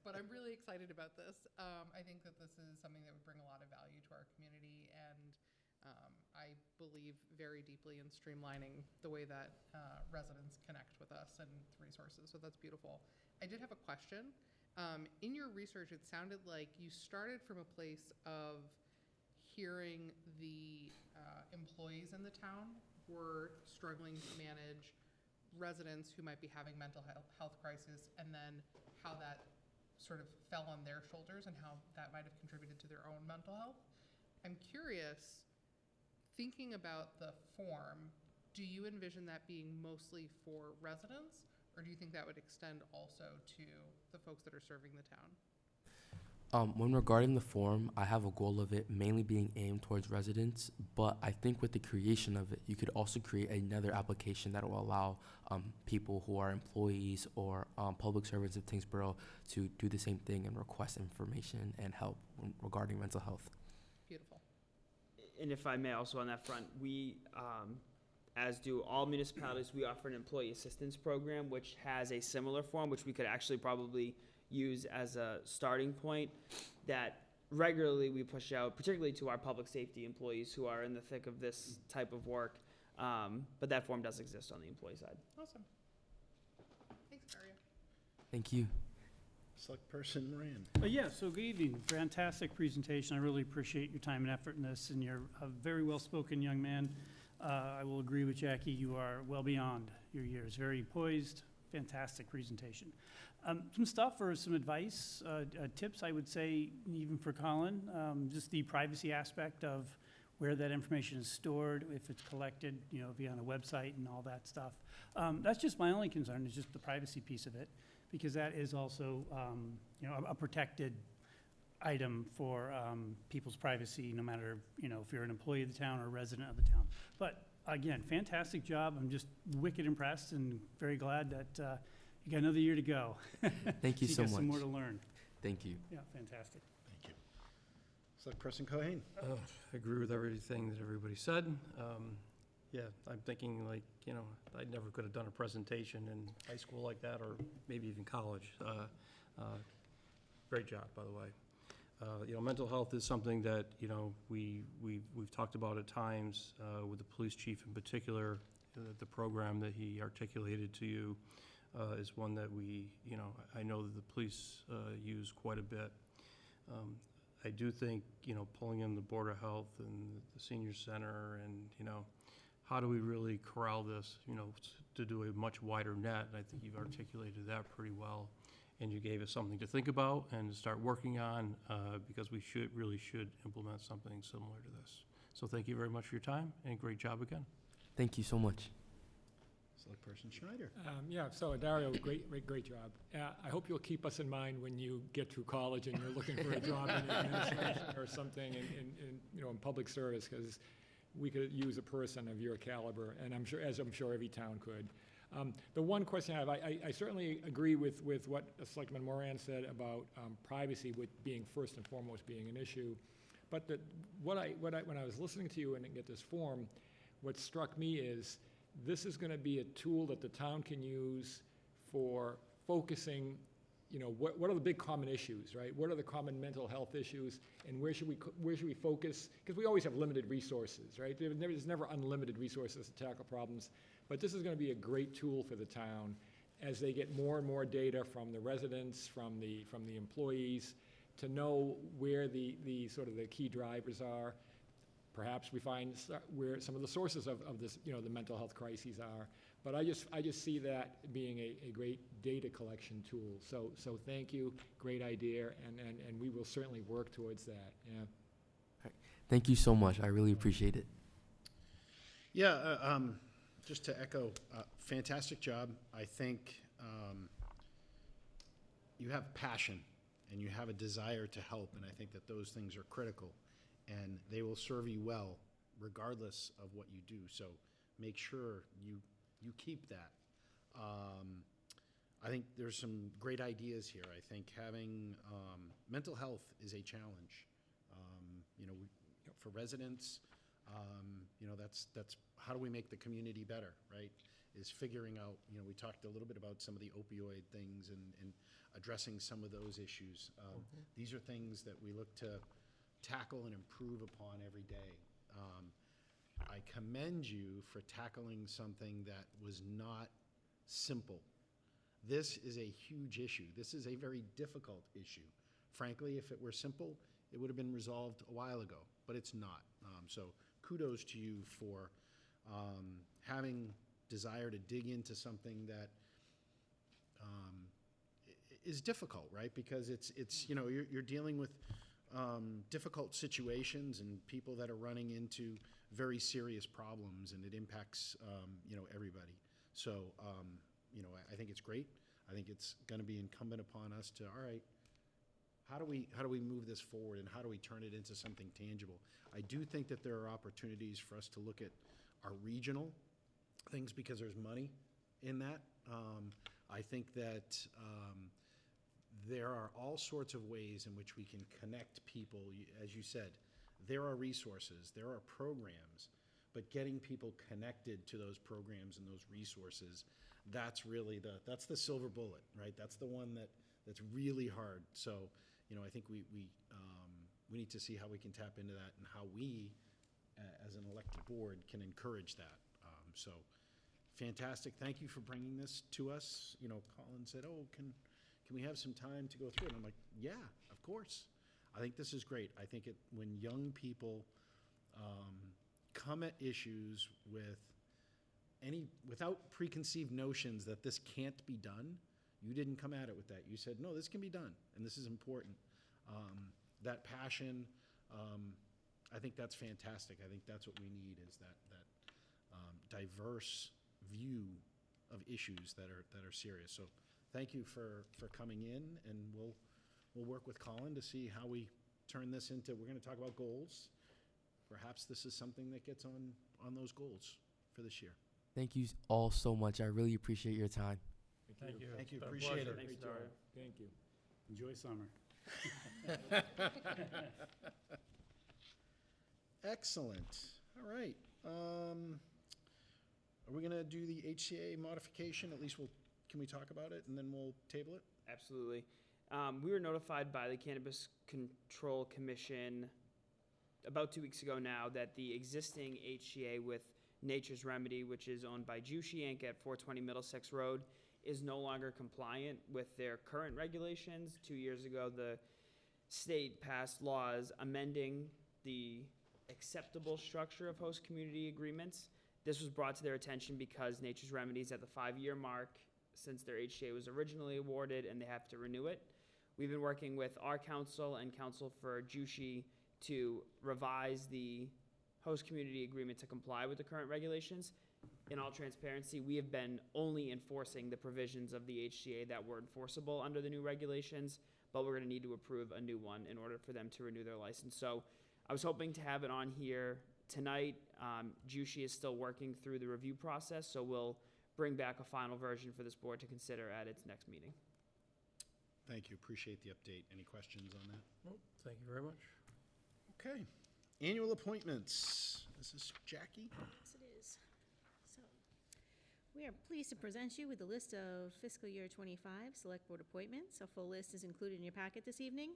but I'm really excited about this. I think that this is something that would bring a lot of value to our community, and I believe very deeply in streamlining the way that residents connect with us and resources, so that's beautiful. I did have a question. In your research, it sounded like you started from a place of hearing the employees in the town were struggling to manage residents who might be having mental health crisis, and then how that sort of fell on their shoulders and how that might have contributed to their own mental health. I'm curious, thinking about the form, do you envision that being mostly for residents, or do you think that would extend also to the folks that are serving the town? When regarding the form, I have a goal of it mainly being aimed towards residents, but I think with the creation of it, you could also create another application that will allow people who are employees or public servants of Tyngsborough to do the same thing and request information and help regarding mental health. Beautiful. And if I may also on that front, we, as do all municipalities, we offer an employee assistance program, which has a similar form, which we could actually probably use as a starting point, that regularly we push out, particularly to our public safety employees who are in the thick of this type of work. But that form does exist on the employee side. Awesome. Thanks, Daria. Thank you. Select person Rand. Yeah, so good evening. Fantastic presentation. I really appreciate your time and effort in this, and you're a very well-spoken young man. I will agree with Jackie. You are well beyond your years. Very poised. Fantastic presentation. Some stuff or some advice, tips, I would say, even for Colin, just the privacy aspect of where that information is stored, if it's collected, you know, via on a website and all that stuff. That's just my only concern, is just the privacy piece of it, because that is also, you know, a protected item for people's privacy, no matter, you know, if you're an employee of the town or a resident of the town. But again, fantastic job. I'm just wicked impressed and very glad that you got another year to go. Thank you so much. You got some more to learn. Thank you. Yeah, fantastic. Thank you. Select person Cohen. I agree with everything that everybody said. Yeah, I'm thinking like, you know, I never could have done a presentation in high school like that, or maybe even college. Great job, by the way. You know, mental health is something that, you know, we've talked about at times with the police chief in particular. The program that he articulated to you is one that we, you know, I know that the police use quite a bit. I do think, you know, pulling in the Board of Health and the Senior Center, and, you know, how do we really corral this, you know, to do a much wider net? And I think you've articulated that pretty well. And you gave us something to think about and to start working on, because we really should implement something similar to this. So thank you very much for your time, and great job again. Thank you so much. Select person Schneider. Yeah, so Dario, great job. I hope you'll keep us in mind when you get through college and you're looking for a job in administration or something in you know, in public service, because we could use a person of your caliber, and I'm sure every town could. The one question I have, I certainly agree with what Selectman Moran said about privacy with being first and foremost being an issue. But when I was listening to you and get this form, what struck me is this is going to be a tool that the town can use for focusing, what are the big common issues, right? What are the common mental health issues, and where should we focus? Because we always have limited resources, right? There's never unlimited resources to tackle problems, but this is going to be a great tool for the town as they get more and more data from the residents, from the employees, to know where the sort of the key drivers are. Perhaps we find where some of the sources of this, the mental health crises are. But I just see that being a great data collection tool. So thank you, great idea, and we will certainly work towards that. Yeah. Thank you so much. I really appreciate it. Yeah, just to echo, fantastic job. I think you have passion and you have a desire to help, and I think that those things are critical, and they will serve you well regardless of what you do. So make sure you keep that. I think there's some great ideas here. I think having mental health is a challenge. For residents, that's how do we make the community better, right? Is figuring out, we talked a little bit about some of the opioid things and addressing some of those issues. These are things that we look to tackle and improve upon every day. I commend you for tackling something that was not simple. This is a huge issue. This is a very difficult issue. Frankly, if it were simple, it would have been resolved a while ago, but it's not. So kudos to you for having desire to dig into something that is difficult, right? Because it's you're dealing with difficult situations and people that are running into very serious problems, and it impacts everybody. So I think it's great. I think it's going to be incumbent upon us to, all right, how do we move this forward, and how do we turn it into something tangible? I do think that there are opportunities for us to look at our regional things because there's money in that. I think that there are all sorts of ways in which we can connect people. As you said, there are resources, there are programs, but getting people connected to those programs and those resources, that's really that's the silver bullet, right? That's the one that's really hard. So, I think we need to see how we can tap into that and how we, as an elected board, can encourage that. So, fantastic. Thank you for bringing this to us. Colin said, "Oh, can we have some time to go through it?" And I'm like, "Yeah, of course." I think this is great. I think when young people come at issues without preconceived notions that this can't be done, you didn't come at it with that. You said, no, this can be done, and this is important. That passion, I think that's fantastic. I think that's what we need, is that diverse view of issues that are serious. So thank you for coming in, and we'll work with Colin to see how we turn this into, we're going to talk about goals. Perhaps this is something that gets on those goals for this year. Thank you all so much. I really appreciate your time. Thank you. Thank you. It's been a Appreciate pleasure. it. Thanks, Great job. Dario. Thank you. Enjoy summer. Excellent. All right. Are we going to do the HCA modification? At least can we talk about it, and then we'll table it? Absolutely. We were notified by the Cannabis Control Commission about 2 weeks ago now that the existing HCA with Nature's Remedy, which is owned by Jushi Inc. at 420 Middlesex Road, is no longer compliant with their current regulations. 2 years ago, the state passed laws amending the acceptable structure of host community agreements. This was brought to their attention because Nature's Remedy is at the 5-year mark since their HCA was originally awarded, and they have to renew it. We've been working with our council and council for Jushi to revise the host community agreement to comply with the current regulations. In all transparency, we have been only enforcing the provisions of the HCA that were enforceable under the new regulations, but we're going to need to approve a new one in order for them to renew their license. So I was hoping to have it on here tonight. Jushi is still working through the review process, so we'll bring back a final version for this board to consider at its next meeting. Thank you, appreciate the update. Any questions on that? Well, thank you very much. Okay. Annual appointments. This is Jackie. Yes, it is. So, we are pleased to present you with a list of fiscal year '25 Select Board appointments. A full list is included in your packet this evening.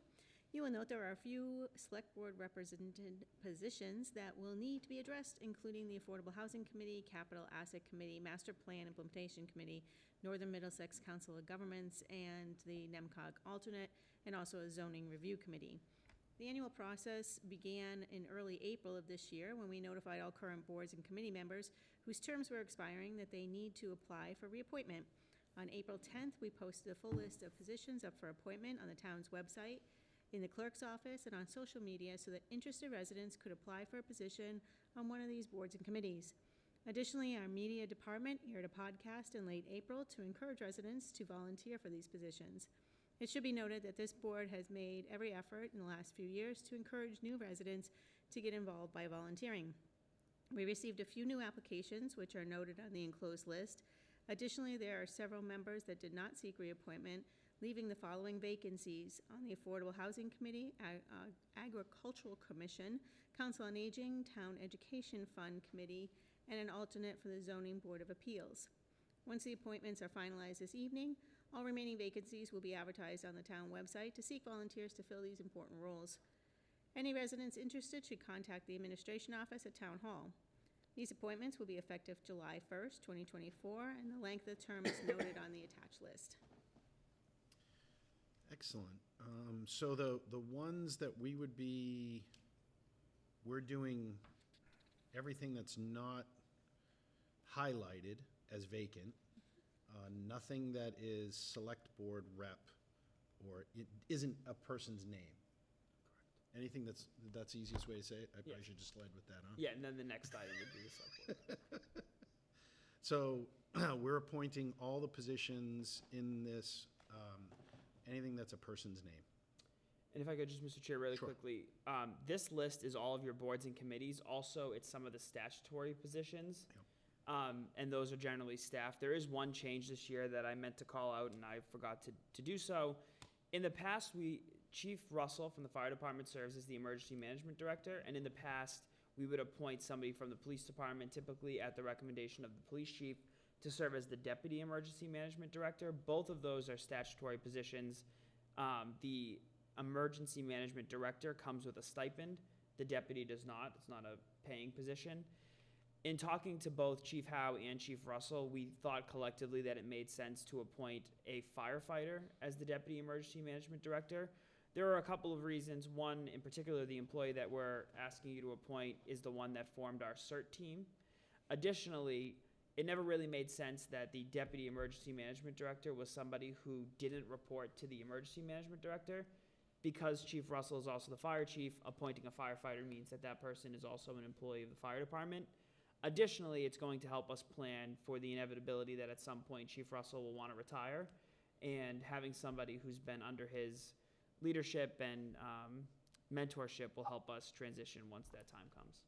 You will note there are a few Select Board represented positions that will need to be addressed, including the Affordable Housing Committee, Capital Asset Committee, Master Plan Implementation Committee, Northern Middlesex Council of Governments, and the NEMCOG alternate, and also a Zoning Review Committee. The annual process began in early April of this year when we notified all current boards and committee members whose terms were expiring that they need to apply for reappointment. On April 10th, we posted a full list of positions up for appointment on the town's website, in the clerk's office, and on social media so that interested residents could apply for a position on one of these boards and committees. Additionally, our media department aired a podcast in late April to encourage residents to volunteer for these positions. It should be noted that this board has made every effort in the last few years to encourage new residents to get involved by volunteering. We received a few new applications, which are noted on the enclosed list. Additionally, there are several members that did not seek reappointment, leaving the following vacancies on the Affordable Housing Committee, Agricultural Commission, Council on Aging, Town Education Fund Committee, and an alternate for the Zoning Board of Appeals. Once the appointments are finalized this evening, all remaining vacancies will be advertised on the town website to seek volunteers to fill these important roles. Any residents interested should contact the administration office at Town Hall. These appointments will be effective July 1st, 2024, and the length of term is noted on the attached list. Excellent. So the ones that we're doing everything that's not highlighted as vacant, nothing that is select board rep, or it isn't a person's name. Correct. Anything that's the easiest way to say it? I probably should just lead with that, huh? Yeah, and then the next item would be the select board. So we're appointing all the positions in this, anything that's a person's name. And if I could just, Mr. Chair, really Sure. quickly, this list is all of your boards and committees. Also, it's some of the statutory positions. And those are generally staff. There is one change this year that I meant to call out, and I forgot to do so. In the past, Chief Russell from the fire department serves as the emergency management director, and in the past, we would appoint somebody from the police department, typically at the recommendation of the police chief, to serve as the deputy emergency management director. Both of those are statutory positions. The emergency management director comes with a stipend. The deputy does not. It's not a paying position. In talking to both Chief Howe and Chief Russell, we thought collectively that it made sense to appoint a firefighter as the deputy emergency management director. There are a couple of reasons. One, in particular, the employee that we're asking you to appoint is the one that formed our CERT team. Additionally, it never really made sense that the deputy emergency management director was somebody who didn't report to the emergency management director. Because Chief Russell is also the fire chief, appointing a firefighter means that that person is also an employee of the fire department. Additionally, it's going to help us plan for the inevitability that at some point Chief Russell will want to retire, and having somebody who's been under his leadership and mentorship will help us transition once that time comes.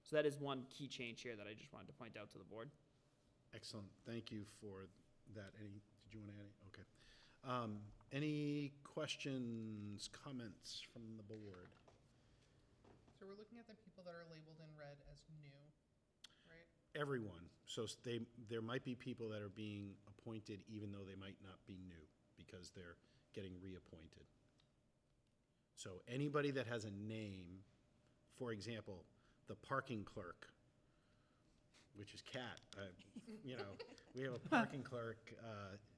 So that is one key change here that I just wanted to point out to the board. Excellent. Thank you for that. Did you want to add any? Okay. Any questions, comments from the board? So we're looking at the people that are labeled in red as new, right? Everyone. So there might be people that are being appointed even though they might not be new because they're getting reappointed. So anybody that has a name, for example, the parking clerk, which is Kat, we have a parking clerk,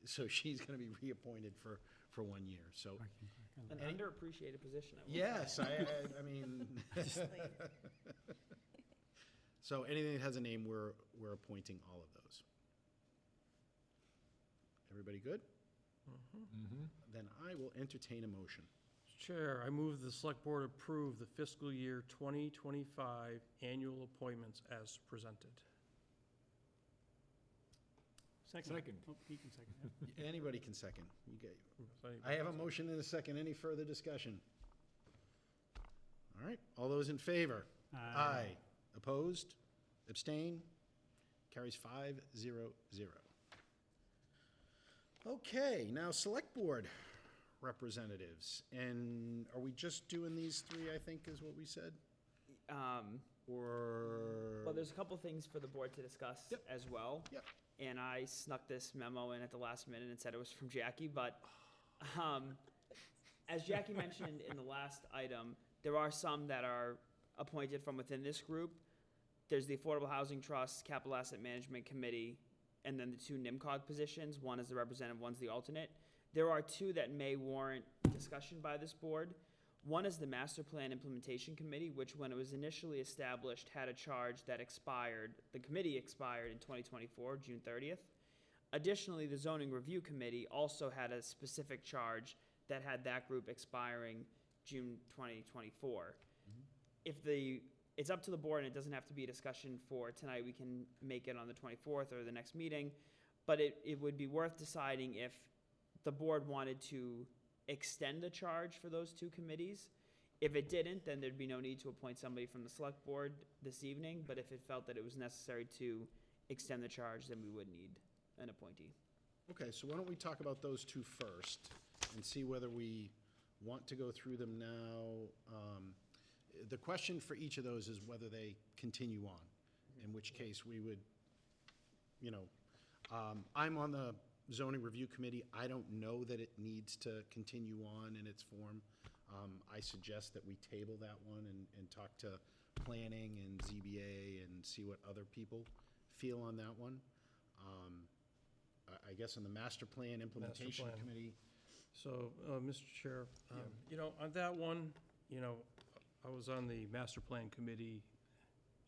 so she's going to be reappointed for 1 year. So An underappreciated position, I will say. yes, I mean, so anything that has a name, we're appointing all of those. Everybody good? Then I will entertain a motion. Chair, I move the Select Board approve the fiscal year 2025 annual appointments as presented. Second. Oh, he can second. Yeah. Anybody can second. I have a motion and a second. Any further discussion? All right, all those in favor? Aye. Opposed? Abstain? Carries 5-0-0. Okay, now Select Board representatives. And are we just doing these three, I think, is what we said? Or? Well, there's a couple things for the board to discuss Yep. as well. Yep. And I snuck this memo in at the last minute and said it was from Jackie, but as Jackie mentioned in the last item, there are some that are appointed from within this group. There's the Affordable Housing Trust, Capital Asset Management Committee, and then the two NIMCOG positions. One is the representative, one's the alternate. There are two that may warrant discussion by this board. One is the Master Plan Implementation Committee, which when it was initially established had a charge that expired. The committee expired in 2024, June 30th. Additionally, the Zoning Review Committee also had a specific charge that had that group expiring June 2024. It's up to the board, and it doesn't have to be a discussion for tonight. We can make it on the 24th or the next meeting. But it would be worth deciding if the board wanted to extend the charge for those two committees. If it didn't, then there'd be no need to appoint somebody from the select board this evening. But if it felt that it was necessary to extend the charge, then we would need an appointee. Okay, so why don't we talk about those two first and see whether we want to go through them now. The question for each of those is whether they continue on, in which case we would, I'm on the zoning review committee. I don't know that it needs to continue on in its form. I suggest that we table that one and talk to planning and ZBA and see what other people feel on that one. I guess on the master plan implementation Plan. committee. So, Mr. Chair, on that one, I was on the master plan committee,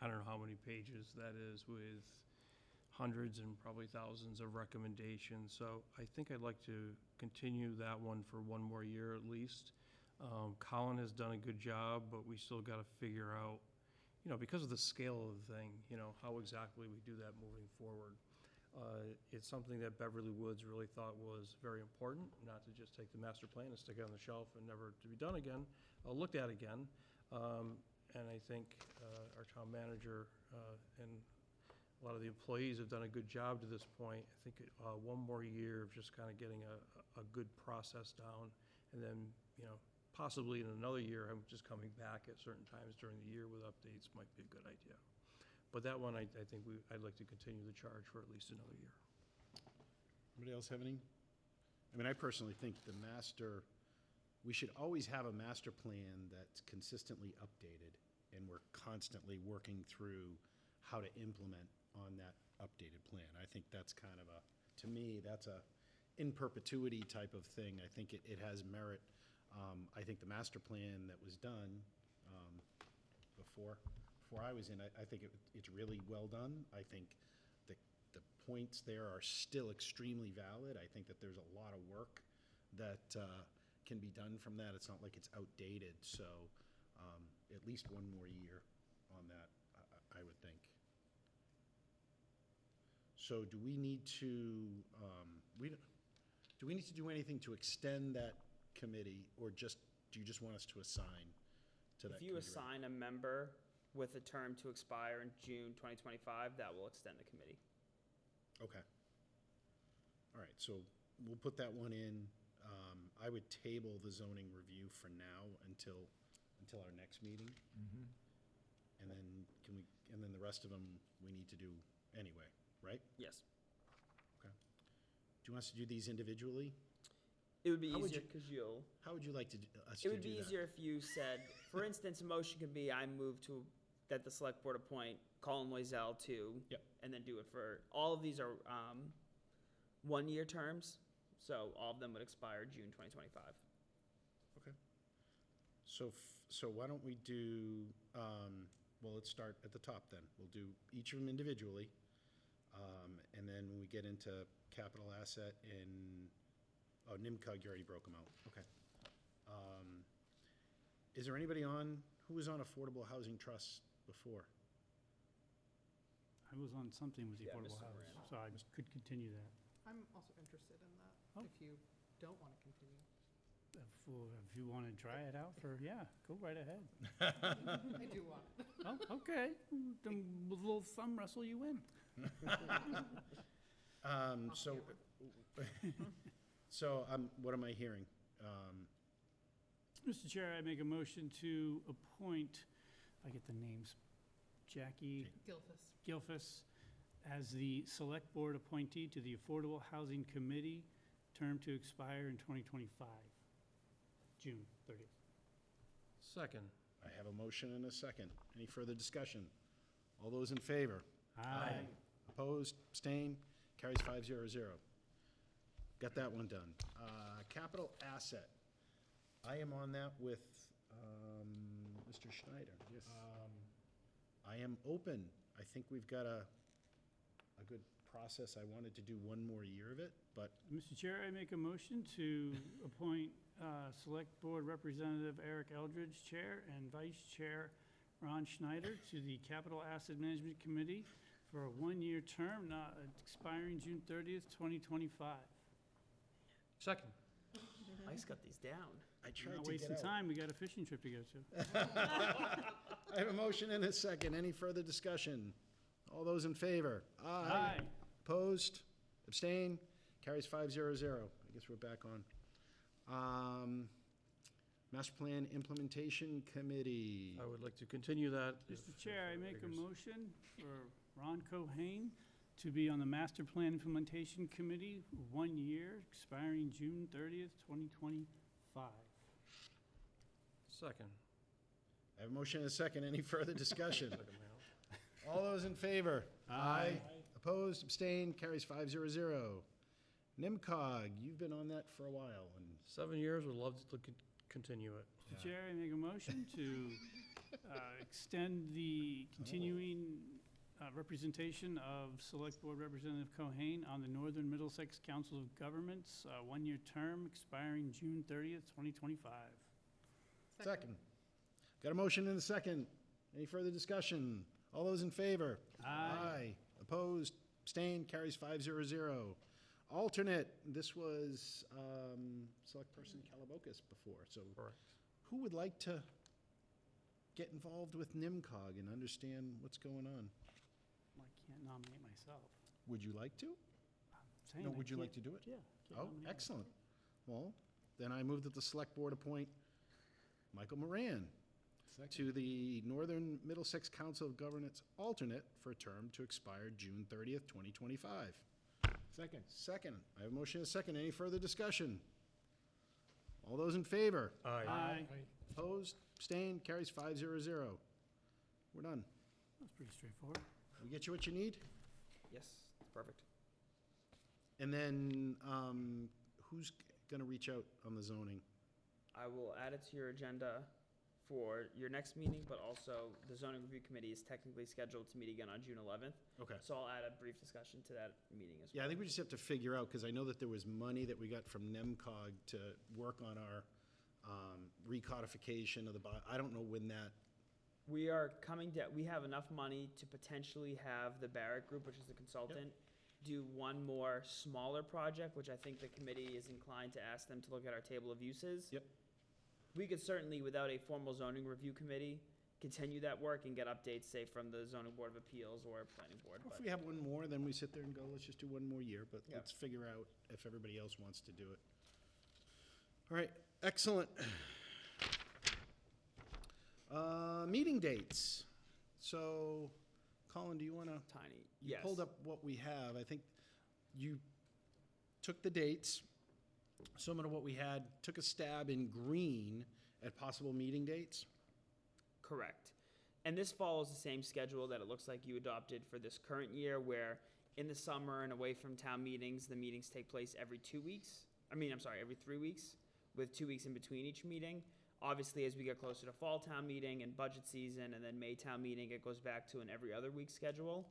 I don't know how many pages that is, with hundreds and probably thousands of recommendations. So I think I'd like to continue that one for one more year at least. Colin has done a good job, but we still got to figure out, because of the scale of the thing, how exactly we do that moving forward. It's something that Beverly Woods really thought was very important, not to just take the master plan and stick it on the shelf and never to be done again, looked at again. And I think our town manager and a lot of the employees have done a good job to this point. I think one more year of just kind of getting a good process down, and then, possibly in another year, I'm just coming back at certain times during the year with updates might be a good idea. But that one, I think I'd like to continue the charge for at least another year. Anybody else have any? I personally think we should always have a master plan that's consistently updated, and we're constantly working through how to implement on that updated plan. I think that's kind of to me, that's a in perpetuity type of thing. I think it has merit. I think the master plan that was done before I was in, I think it's really well done. I think the points there are still extremely valid. I think that there's a lot of work that can be done from that. It's not like it's outdated. So at least one more year on that, I would think. So do we need to do anything to extend that committee, or do you just want us to assign to that If you committee? assign a member with a term to expire in June 2025, that will extend the committee. Okay. All right, so we'll put that one in. I would table the zoning review for now until our next meeting. And then the rest of them we need to do anyway, right? Yes. Okay. Do you want us to do these individually? It would be How would easier because you'll. How would you like us to do that? It would be easier if you said, for instance, a motion could be, I move that the select board appoint Colin Loisel to. Yep. And then do it for, all of these are one-year terms, so all of them would expire June 2025. Okay. So why don't we do, well, let's start at the top then. We'll do each of them individually. And then when we get into capital asset and, NIMCOG, you already broke them out. Okay. Is there anybody who was on Affordable Housing Trust before? I was on something with the Yeah, Affordable Mr. House, Moran. so I could continue that. I'm also interested in that, Oh. if you don't want to continue. If you want to try it out go right ahead. I do want it. Oh, okay, then with a little thumb wrestle you in. So So, what am I hearing? Mr. Chair, I make a motion to appoint, if I get the names, Jackie Gilfus as the Select Board appointee to the Affordable Housing Committee, term to expire in 2025, June 30th. Second. I have a motion and a second. Any further discussion? All those in favor? Aye. Opposed, abstained, carries 5-0-0. Got that one done. Capital asset. I am on that with Mr. Schneider. Yes. I am open. I think we've got a good process. I wanted to do one more year of it, but Mr. Chair, I make a motion to appoint Select Board Representative Eric Eldridge, Chair, and Vice Chair Ron Schneider to the Capital Asset Management Committee for a one-year term, not expiring June 30th, 2025. Second. Mike's got these down. I Not tried to get wasting out. time, we got a fishing trip to go to. I have a motion and a second. Any further discussion? All those in favor? Aye. Opposed? Abstain? Carries 5-0-0. I guess we're back on. Master Plan Implementation Committee. I would like to continue that. Mr. Chair, I make a motion for Ron Cohane to be on the Master Plan Implementation Committee, 1 year, expiring June 30th, 2025. Second. I have a motion and a second. Any further discussion? Second now. All those in favor? Aye. Opposed? Abstained? Carries 5-0-0. NIMCOG, you've been on that for a while, and 7 years, would love to continue it. Mr. Chair, I make a motion to extend the continuing representation of Select Board Representative Cohane on the Northern Middlesex Council of Governments, one-year term expiring June 30th, 2025. second. Got a motion and a second. Any further discussion? All those in favor? Aye. Opposed? Abstained? Carries 5-0-0. Alternate, this was Select Person Calabocas before, so Correct. who would like to get involved with NIMCOG and understand what's going on? Well, I can't nominate myself. Would you like to? I'm saying No, I would you like can't- to do it? Yeah. can't Oh, nominate excellent. Well, then I move that the Select Board appoint Michael Moran to the Northern Middlesex Council of Governments alternate for a term to expire June 30th, 2025. Second. Second, I have a motion and a second. Any further discussion? All those in favor? myself. Aye. Opposed? Abstained? Carries 5-0-0. We're done. That's pretty straightforward. We get you what you need? Yes, perfect. And then, who's gonna reach out on the zoning? I will add it to your agenda for your next meeting, but also the zoning review committee is technically scheduled to meet again on June 11th. Okay. So I'll add a brief discussion to that meeting as well. Yeah, I think we just have to figure out, because I know that there was money that we got from NEMCOG to work on our recodification of the I don't know when that, We are coming to, we have enough money to potentially have the Barrett Group, which is the consultant, do one more smaller project, which I think the committee is inclined to ask them to look at our table of uses. Yep. We could certainly, without a formal zoning review committee, continue that work and get updates, say, from the zoning board of appeals or planning board. if but- we have one more, then we sit there and go, let's just do one more year, but Yeah. let's figure out if everybody else wants to do it. All right, excellent. Meeting dates. So, Colin, do you wanna? Tiny, You yes. pulled up what we have. I think you took the dates, similar to what we had, took a stab in green at possible meeting dates. Correct. And this follows the same schedule that it looks like you adopted for this current year, where in the summer and away from town meetings, the meetings take place every 2 weeks. Every 3 weeks, with 2 weeks in between each meeting. Obviously, as we get closer to fall town meeting and budget season, and then May town meeting, it goes back to an every other week schedule.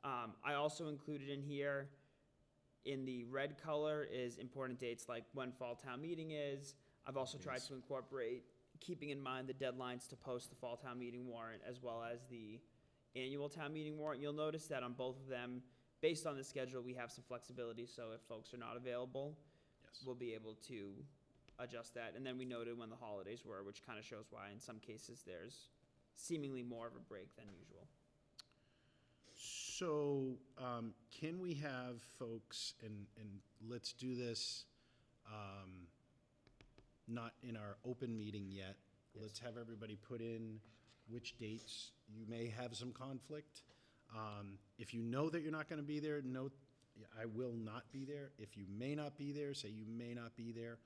I also included in here, in the red color, is important dates like when fall town meeting is. I've also tried to incorporate, keeping in mind the deadlines to post the fall town meeting warrant as well as the annual town meeting warrant. You'll notice that on both of them, based on the schedule, we have some flexibility, so if folks are not available, Yes. we'll be able to adjust that. And then we noted when the holidays were, which kind of shows why in some cases there's seemingly more of a break than usual. So, can we have folks, and let's do this, not in our open meeting yet. Let's have everybody put in which dates you may have some conflict. If you know that you're not gonna be there, note, I will not be there. If you may not be there, say you may not be there.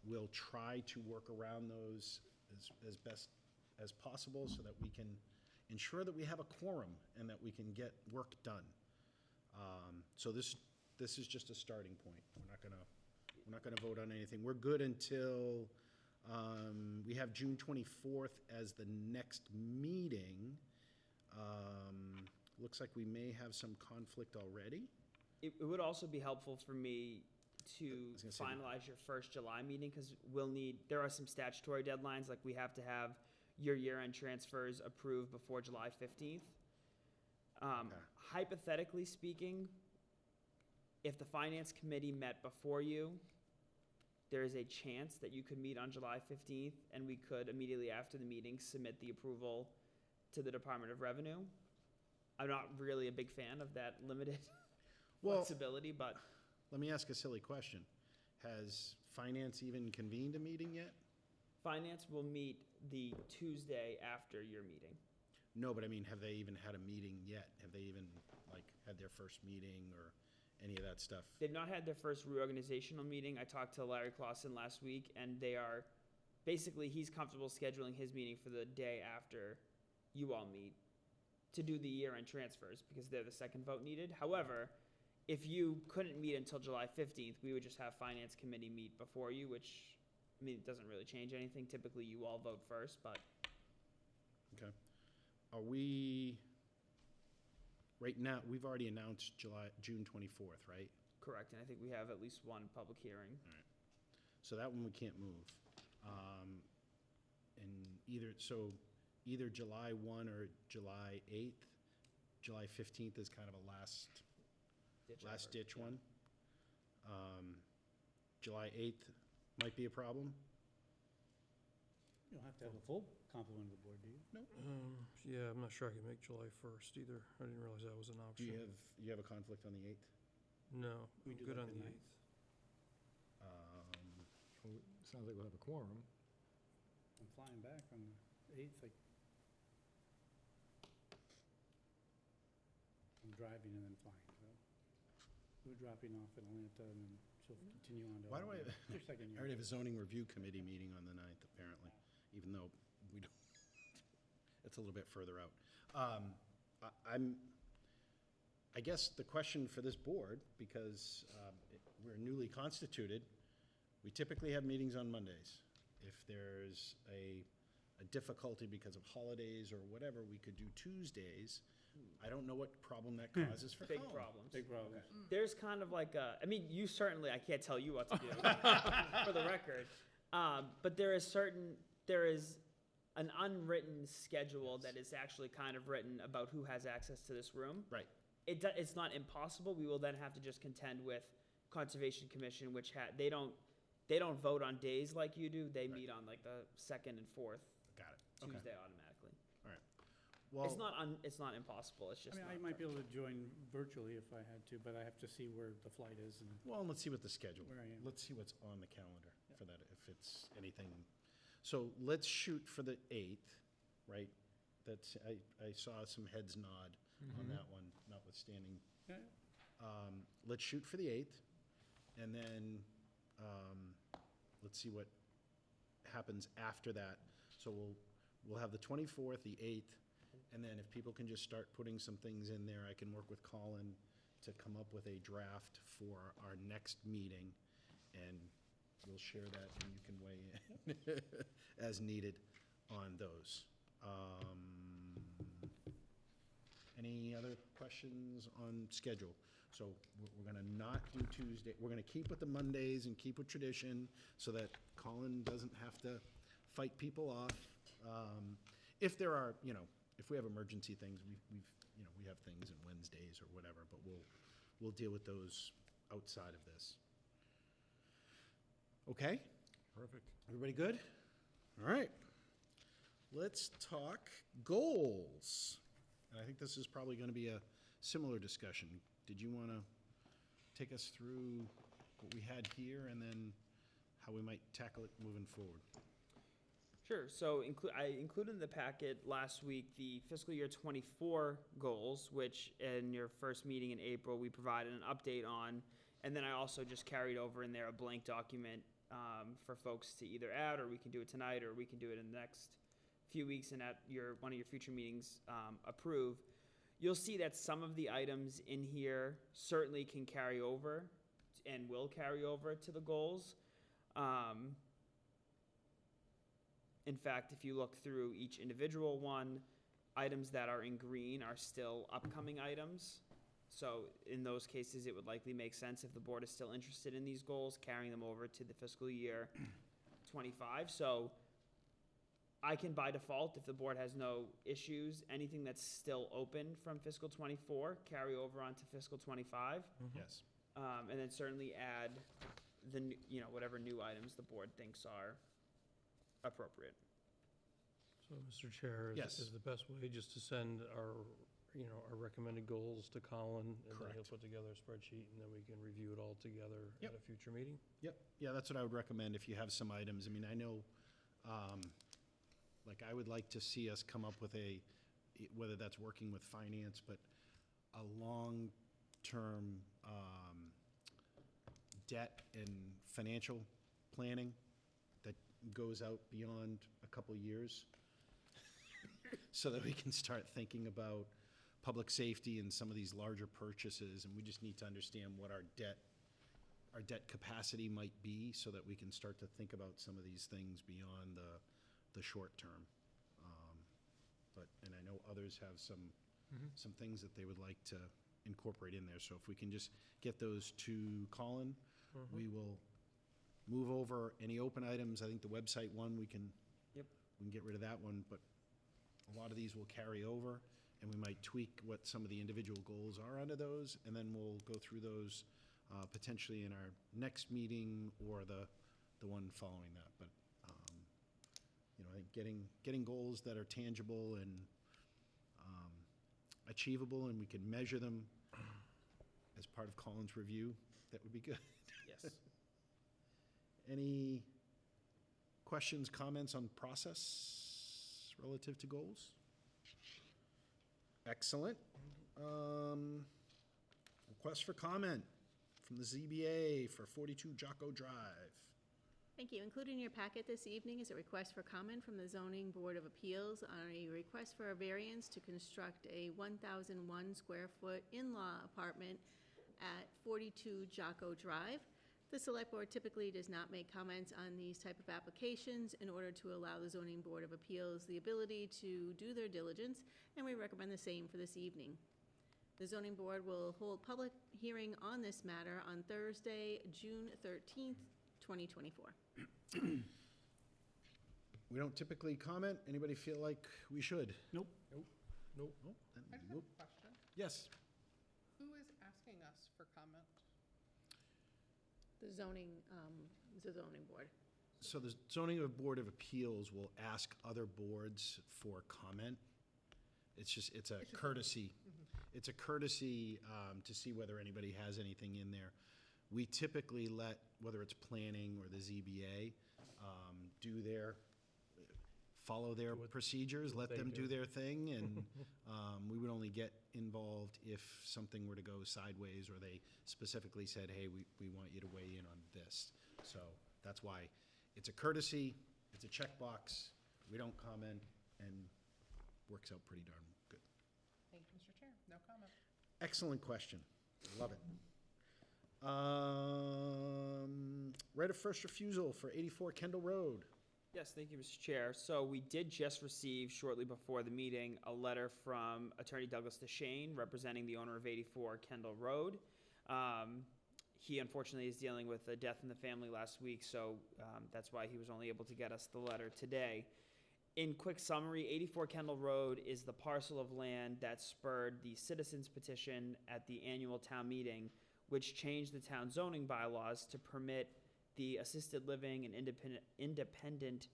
We'll try to work around those as best as possible so that we can ensure that we have a quorum and that we can get work done. So this is just a starting point. We're not gonna vote on anything. We're good until, we have June 24th as the next meeting. Looks like we may have some conflict already. It would also be helpful for me to was gonna say- finalize your first July meeting, because there are some statutory deadlines, like we have to have your year-end transfers approved before July 15th. Okay. Hypothetically speaking, if the finance committee met before you, there is a chance that you could meet on July 15th, and we could immediately after the meeting submit the approval to the Department of Revenue. I'm not really a big fan of that limited Well, flexibility, but let me ask a silly question. Has finance even convened a meeting yet? finance will meet the Tuesday after your meeting. No, but I mean, have they even had a meeting yet? Have they even, like, had their first meeting or any of that stuff? They've not had their first reorganizational meeting. I talked to Larry Clausen last week, and they are, basically, he's comfortable scheduling his meeting for the day after you all meet to do the year-end transfers, because they're the second vote needed. However, if you couldn't meet until July 15th, we would just have Finance Committee meet before you, which, I mean, it doesn't really change anything. Typically, you all vote first, but Okay. Are we, right now, we've already announced June 24th, right? correct, and I think we have at least one public hearing. So that one we can't move. And either July 1 or July 8th. July 15th is kind of a last ditch one. July 8th might be a problem. You don't have to have a full complement of the board, do you? Yeah, I'm not sure I can make July 1st either. I didn't realize that was an Do option. you have a conflict on the 8th? No, We I'm do good like on the the 9th. 8th. Well, sounds like we'll have a quorum. I'm flying back on the 8th, like. I'm driving and then flying, so. We're dropping off in Atlanta and then she'll continue on to. Why do I, Your second I year. already have a zoning review committee meeting on the 9th, apparently, even though we don't, it's a little bit further out. I guess the question for this board, because we're newly constituted, we typically have meetings on Mondays. If there's a difficulty because of holidays or whatever, we could do Tuesdays. I don't know what problem that causes for Big Colin. problems. Big problem. There's kind of like a, I mean, you certainly, I can't tell you what to do, for the record. But there is an unwritten schedule that is actually kind of written about who has access to this room. Right. It's not impossible. We will then have to just contend with Conservation Commission, which they don't vote on days like you do. They meet on like the 2nd and 4th Got it. Okay. Tuesday automatically. Well, It's not impossible. It's just I mean, not I might be able to join virtually if I had to, but I have to see where the flight is and well, let's see what the schedule, where I am. let's see what's on the calendar for that, if it's anything. So let's shoot for the 8th, right? That's, I saw some heads nod on that one, notwithstanding. Yeah, Let's shoot for the 8th, and then let's see what happens after that. So we'll have the 24th, the 8th, and then if people can just start putting some things in there, I can work with Colin to come up with a draft for our next meeting, and we'll share that, and you can weigh in as needed on those. Any other questions on schedule? So we're gonna not do Tuesday, we're gonna keep with the Mondays and keep with tradition, so that Colin doesn't have to fight people off. If there are, if we have emergency things, we have things on Wednesdays or whatever, but we'll deal with those outside of this. Okay? Perfect. Everybody good? All right. Let's talk goals. And I think this is probably going to be a similar discussion. Did you want to take us through what we had here and then how we might tackle it moving forward? Sure. So I included in the packet last week the fiscal year '24 goals, which in your first meeting in April, we provided an update on. And then I also just carried over in there a blank document for folks to either add, or we can do it tonight, or we can do it in the next few weeks and at one of your future meetings approve. You'll see that some of the items in here certainly can carry over and will carry over to the goals. In fact, if you look through each individual one, items that are in green are still upcoming items. So in those cases, it would likely make sense if the board is still interested in these goals, carrying them over to the fiscal year '25. So I can, by default, if the board has no issues, anything that's still open from fiscal '24, carry over onto fiscal '25. Yes. And then certainly add whatever new items the board thinks are appropriate. So, Mr. Chair, Yes. is the best way just to send our recommended goals to Colin? And then he'll Correct. put together a spreadsheet, and then we can review it all together Yep. at a future meeting? Yep, yeah, that's what I would recommend if you have some items. I mean, I know, I would like to see us come up with whether that's working with finance, but a long-term debt and financial planning that goes out beyond a couple years so that we can start thinking about public safety and some of these larger purchases, and we just need to understand what our debt capacity might be so that we can start to think about some of these things beyond the short term. And I know others have some things that they would like to incorporate in there. So if we can just get those to Colin, we will move over any open items. I think the website one, we can get rid of that one, but a lot of these will carry over, and we might tweak what some of the individual goals are under those, and then we'll go through those potentially in our next meeting or the one following that. But I think getting goals that are tangible and achievable, and we can measure them as part of Colin's review, that would be good. Yes. Any questions, comments on process relative to goals? Excellent. Request for comment from the ZBA for 42 Jocko Drive. Thank you. Included in your packet this evening is a request for comment from the Zoning Board of Appeals on a request for a variance to construct a 1,001 square foot in-law apartment at 42 Jocko Drive. The Select Board typically does not make comments on these type of applications in order to allow the Zoning Board of Appeals the ability to do their diligence, and we recommend the same for this evening. The Zoning Board will hold public hearing on this matter on Thursday, June 13th, 2024. We don't typically comment. Anybody feel like we should? Nope. Nope. I just have a question. Yes. Who is asking us for comment? The zoning board. So the Zoning Board of Appeals will ask other boards for comment. It's a courtesy. It's a courtesy to see whether anybody has anything in there. We typically let, whether it's planning or the ZBA, follow their procedures, let them do their thing, and we would only get involved if something were to go sideways or they specifically said, hey, we want you to weigh in on this. So that's why it's a courtesy, it's a checkbox, we don't comment, and works out pretty darn good. Thank you, Mr. Chair. No comment. Excellent question. Love it. Right of first refusal for 84 Kendall Road. Yes, thank you, Mr. Chair. So we did just receive, shortly before the meeting, a letter from Attorney Douglas DeShane, representing the owner of 84 Kendall Road. He unfortunately is dealing with a death in the family last week, so that's why he was only able to get us the letter today. In quick summary, 84 Kendall Road is the parcel of land that spurred the citizens petition at the annual town meeting, which changed the town zoning bylaws to permit the assisted living and independent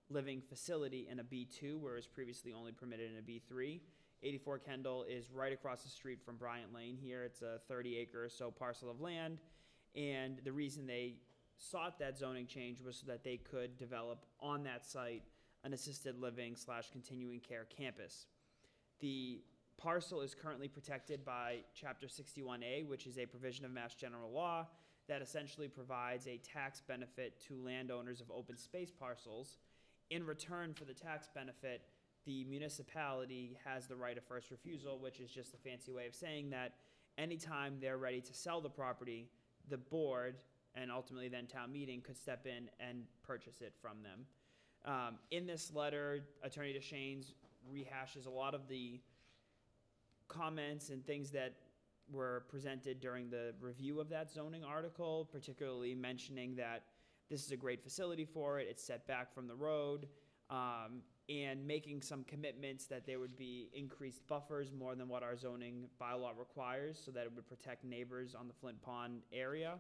living facility in a B2, whereas previously only permitted in a B3. 84 Kendall is right across the street from Bryant Lane here. It's a 30-acre or so parcel of land. And the reason they sought that zoning change was so that they could develop on that site an assisted living / continuing care campus. The parcel is currently protected by Chapter 61A, which is a provision of Mass General Law that essentially provides a tax benefit to landowners of open space parcels. In return for the tax benefit, the municipality has the right of first refusal, which is just a fancy way of saying that anytime they're ready to sell the property, the board, and ultimately then town meeting, could step in and purchase it from them. In this letter, Attorney DeShanes rehashes a lot of the comments and things that were presented during the review of that zoning article, particularly mentioning that this is a great facility for it, it's set back from the road, and making some commitments that there would be increased buffers more than what our zoning bylaw requires, so that it would protect neighbors on the Flint Pond area.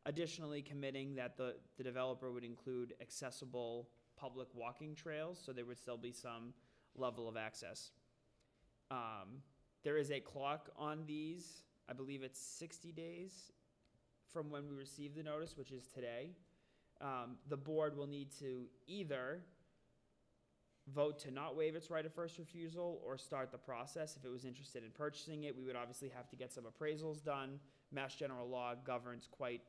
Additionally, committing that the developer would include accessible public walking trails, so there would still be some level of access. There is a clock on these. I believe it's 60 days from when we received the notice, which is today. The board will need to either vote to not waive its right of first refusal or start the process. If it was interested in purchasing it, we would obviously have to get some appraisals done. Mass General Law governs quite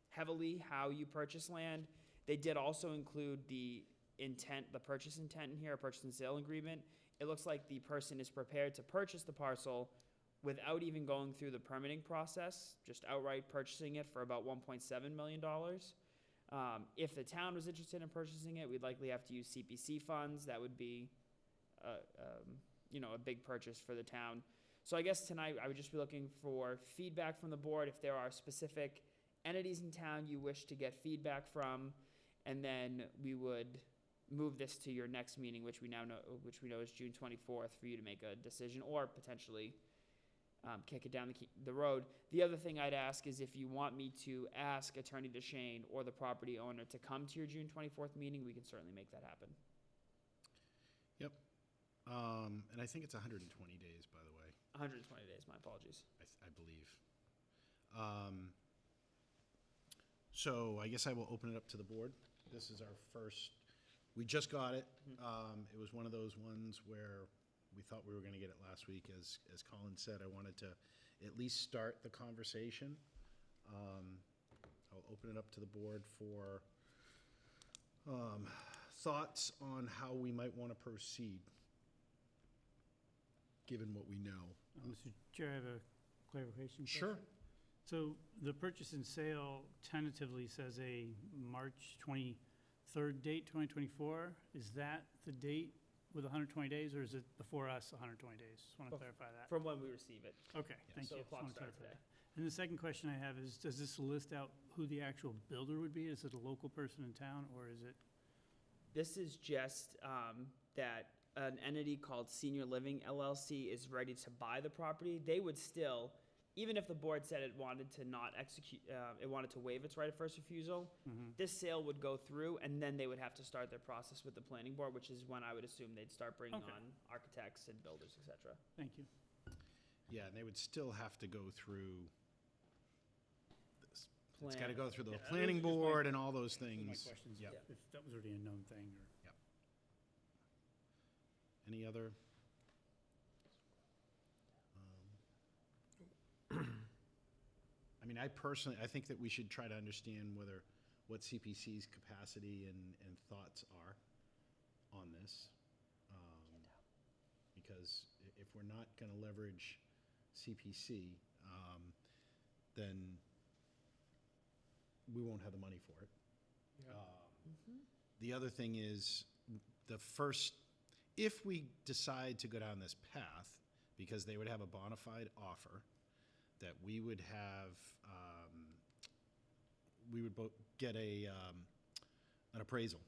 heavily how you purchase land. They did also include the intent, the purchase intent in here, a purchase and sale agreement. It looks like the person is prepared to purchase the parcel without even going through the permitting process, just outright purchasing it for about $1.7 million. If the town was interested in purchasing it, we'd likely have to use CPC funds. That would be, a big purchase for the town. So I guess tonight I would just be looking for feedback from the board if there are specific entities in town you wish to get feedback from, and then we would move this to your next meeting, which we know is June 24th, for you to make a decision or potentially kick it down the road. The other thing I'd ask is if you want me to ask Attorney DeShane or the property owner to come to your June 24th meeting, we can certainly make that happen. Yep. And I think it's 120 days, by the way. 120 days, my apologies. I believe. So I guess I will open it up to the board. This is our first, we just got it. It was one of those ones where we thought we were going to get it last week. As Colin said, I wanted to at least start the conversation. I'll open it up to the board for thoughts on how we might want to proceed, given what we know. Mr. Chair, I have a clarification question. Sure. So the purchase and sale tentatively says a March 23rd date, 2024. Is that the date with 120 days, or is it before us 120 days? Just want to clarify that. From when we receive it. Okay, thank So you. the clock Just wanna starts clarify today. that. And the second question I have is, does this list out who the actual builder would be? Is it a local person in town, or is it? This is just that an entity called Senior Living LLC is ready to buy the property. They would still, even if the board said it wanted to not execute, it wanted to waive its right of first refusal, this sale would go through, and then they would have to start their process with the planning board, which is when I would assume they'd start bringing Okay. on architects and builders, et cetera. Thank you. Yeah, and they would still have to go through this. It's got to go through the Yeah, planning those are just board my- and all those Those are my things. questions, Yep. if that was already a known thing, or. Any other? I mean, I think that we should try to understand what CPC's capacity and thoughts are on this. Because if we're not going to leverage CPC, then we won't have the money for it. The other thing is, if we decide to go down this path, because they would have a bona fide offer, that we would have, we would get an appraisal.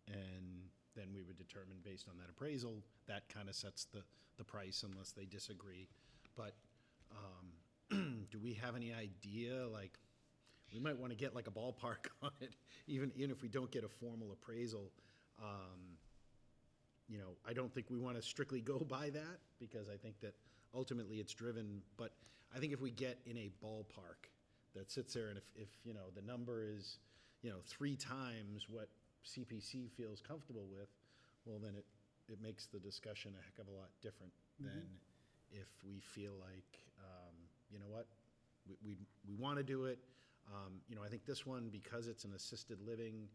And then we would determine based on that appraisal, that kind of sets the price unless they disagree. But do we have any idea, like, we might want to get like a ballpark on it, even if we don't get a formal appraisal. you know, I don't think we want to strictly go by that, because I think that ultimately it's driven, but I think if we get in a ballpark that sits there, and if, you know, the number is, you know, 3 times what CPC feels comfortable with, well, then it makes the discussion a heck of a lot different than if we feel like, you know what, we want to do it. You know, I think this one, because it's an assisted living,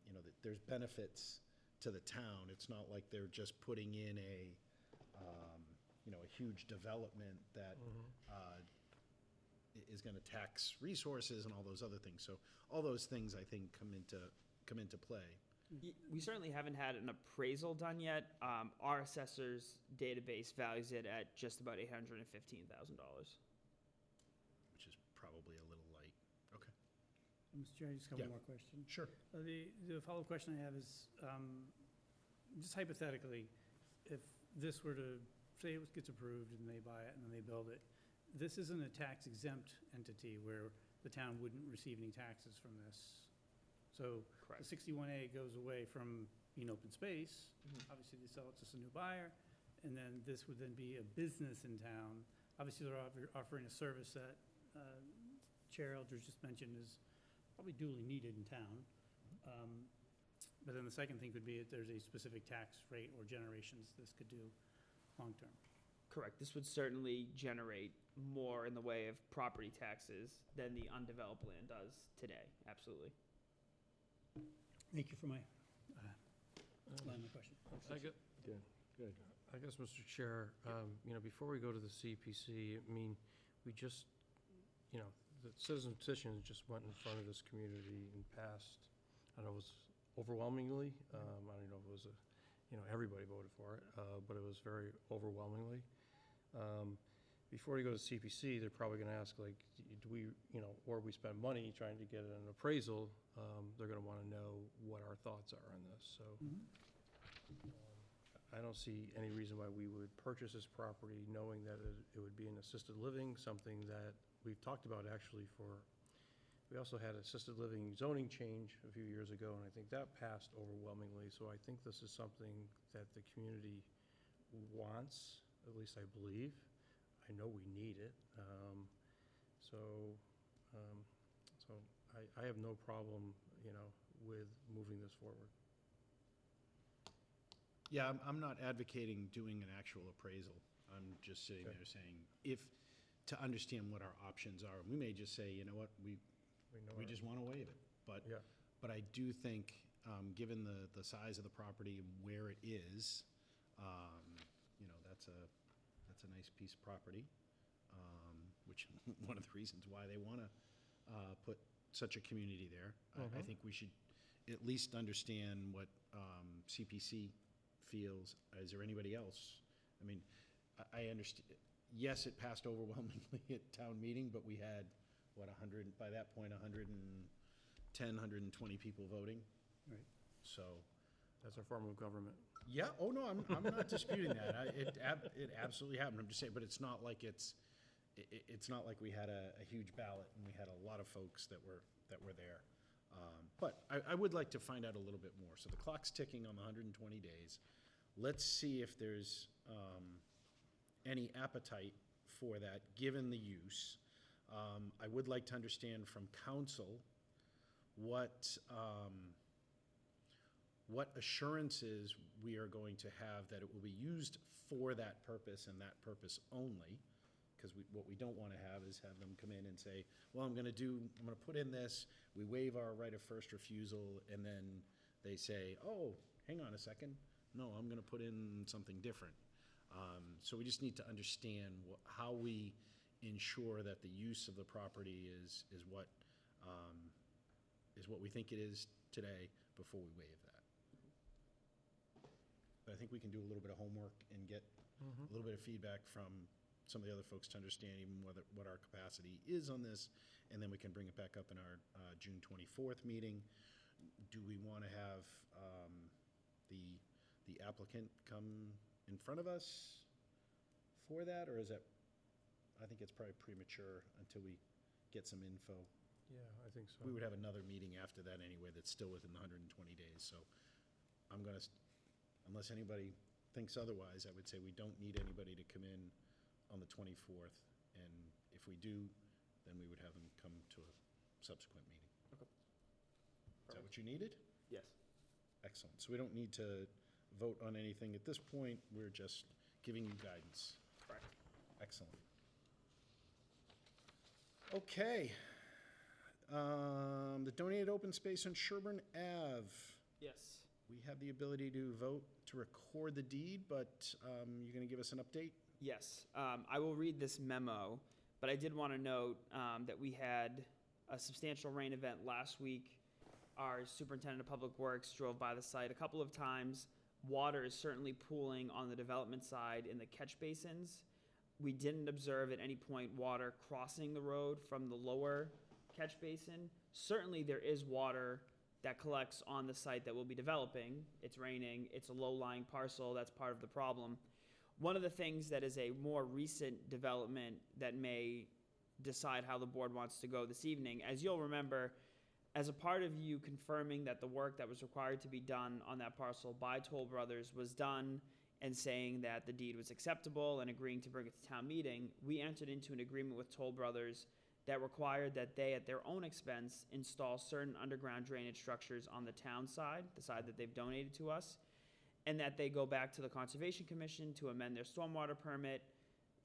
you know, there's benefits to the town. It's not like they're just putting in a, you know, a huge development that is going to tax resources and all those other things. So all those things, I think, come into play. We certainly haven't had an appraisal done yet. Our assessor's database values it at just about $815,000. Which is probably a little light. Okay. Mr. Chair, I just got Yeah. one more question. Sure. The follow-up question I have is, just hypothetically, if this were to, say it gets approved and they buy it and then they build it, this isn't a tax exempt entity where the town wouldn't receive any taxes from this. So the 61A goes away from being open space. Obviously, they sell it to some new buyer, and then this would then be a business in town. Obviously, they're offering a service that Chair Eldridge just mentioned is probably duly needed in town. But then the second thing could be if there's a specific tax rate or generations this could do long-term. Correct. This would certainly generate more in the way of property taxes than the undeveloped land does today. Absolutely. Thank you for my line of question. I guess, Mr. Chair, you know, before we go to the CPC, I mean, we just, you know, the citizen petition just went in front of this community and passed, I don't know, it was overwhelmingly, I don't know if it was you know, everybody voted for it, but it was very overwhelmingly. Before you go to CPC, they're probably gonna ask, like, do we, you know, or we spend money trying to get an appraisal, they're gonna wanna know what our thoughts are on this, so. I don't see any reason why we would purchase this property knowing that it would be an assisted living, something that we've talked about actually we also had assisted living zoning change a few years ago, and I think that passed overwhelmingly, so I think this is something that the community wants, at least I believe. I know we need it, so I have no problem, you know, with moving this forward. Yeah, I'm not advocating doing an actual appraisal. I'm just sitting there saying, to understand what our options are. We may just say, you know what, we just want to waive it. But I do think, given the size of the property and where it is, you know, that's a nice piece of property, which one of the reasons why they want to put such a community there. I think we should at least understand what CPC feels. Is there anybody else? I mean, I understand, yes, it passed overwhelmingly at town meeting, but we had, what, 100, by that point, 110, 120 people voting. Right. So. That's a form of government. Yeah, oh no, I'm not disputing that. It absolutely happened. I'm just saying, but it's not like it's not like we had a huge ballot and we had a lot of folks that were there. But I would like to find out a little bit more. So the clock's ticking on the 120 days. Let's see if there's any appetite for that, given the use. I would like to understand from council what assurances we are going to have that it will be used for that purpose and that purpose only. Because what we don't want to have is have them come in and say, well, I'm going to put in this, we waive our right of first refusal, and then they say, oh, hang on a second, no, I'm going to put in something different. So we just need to understand how we ensure that the use of the property is what we think it is today before we waive that. But I think we can do a little bit of homework and get a little bit of feedback from some of the other folks to understand even what our capacity is on this, and then we can bring it back up in our June 24th meeting. Do we want to have the applicant come in front of us for that, or is that, I think it's probably premature until we get some info. Yeah, I think so. We would have another meeting after that anyway that's still within the 120 days, so I'm going to unless anybody thinks otherwise, I would say we don't need anybody to come in on the 24th. And if we do, then we would have them come to a subsequent meeting. Okay. Is that what you needed? Yes. Excellent. So we don't need to vote on anything at this point. We're just giving you guidance. Correct. Excellent. Okay. The donated open space on Sherburne Ave. Yes. We have the ability to vote to record the deed, but you're going to give us an update? Yes. I will read this memo, but I did want to note that we had a substantial rain event last week. Our superintendent of public works drove by the site a couple of times. Water is certainly pooling on the development side in the catch basins. We didn't observe at any point water crossing the road from the lower catch basin. Certainly there is water that collects on the site that we'll be developing. It's raining, it's a low-lying parcel, that's part of the problem. One of the things that is a more recent development that may decide how the board wants to go this evening, as you'll remember, as a part of you confirming that the work that was required to be done on that parcel by Toll Brothers was done and saying that the deed was acceptable and agreeing to bring it to town meeting, we entered into an agreement with Toll Brothers that required that they, at their own expense, install certain underground drainage structures on the town side, the side that they've donated to us, and that they go back to the Conservation Commission to amend their stormwater permit,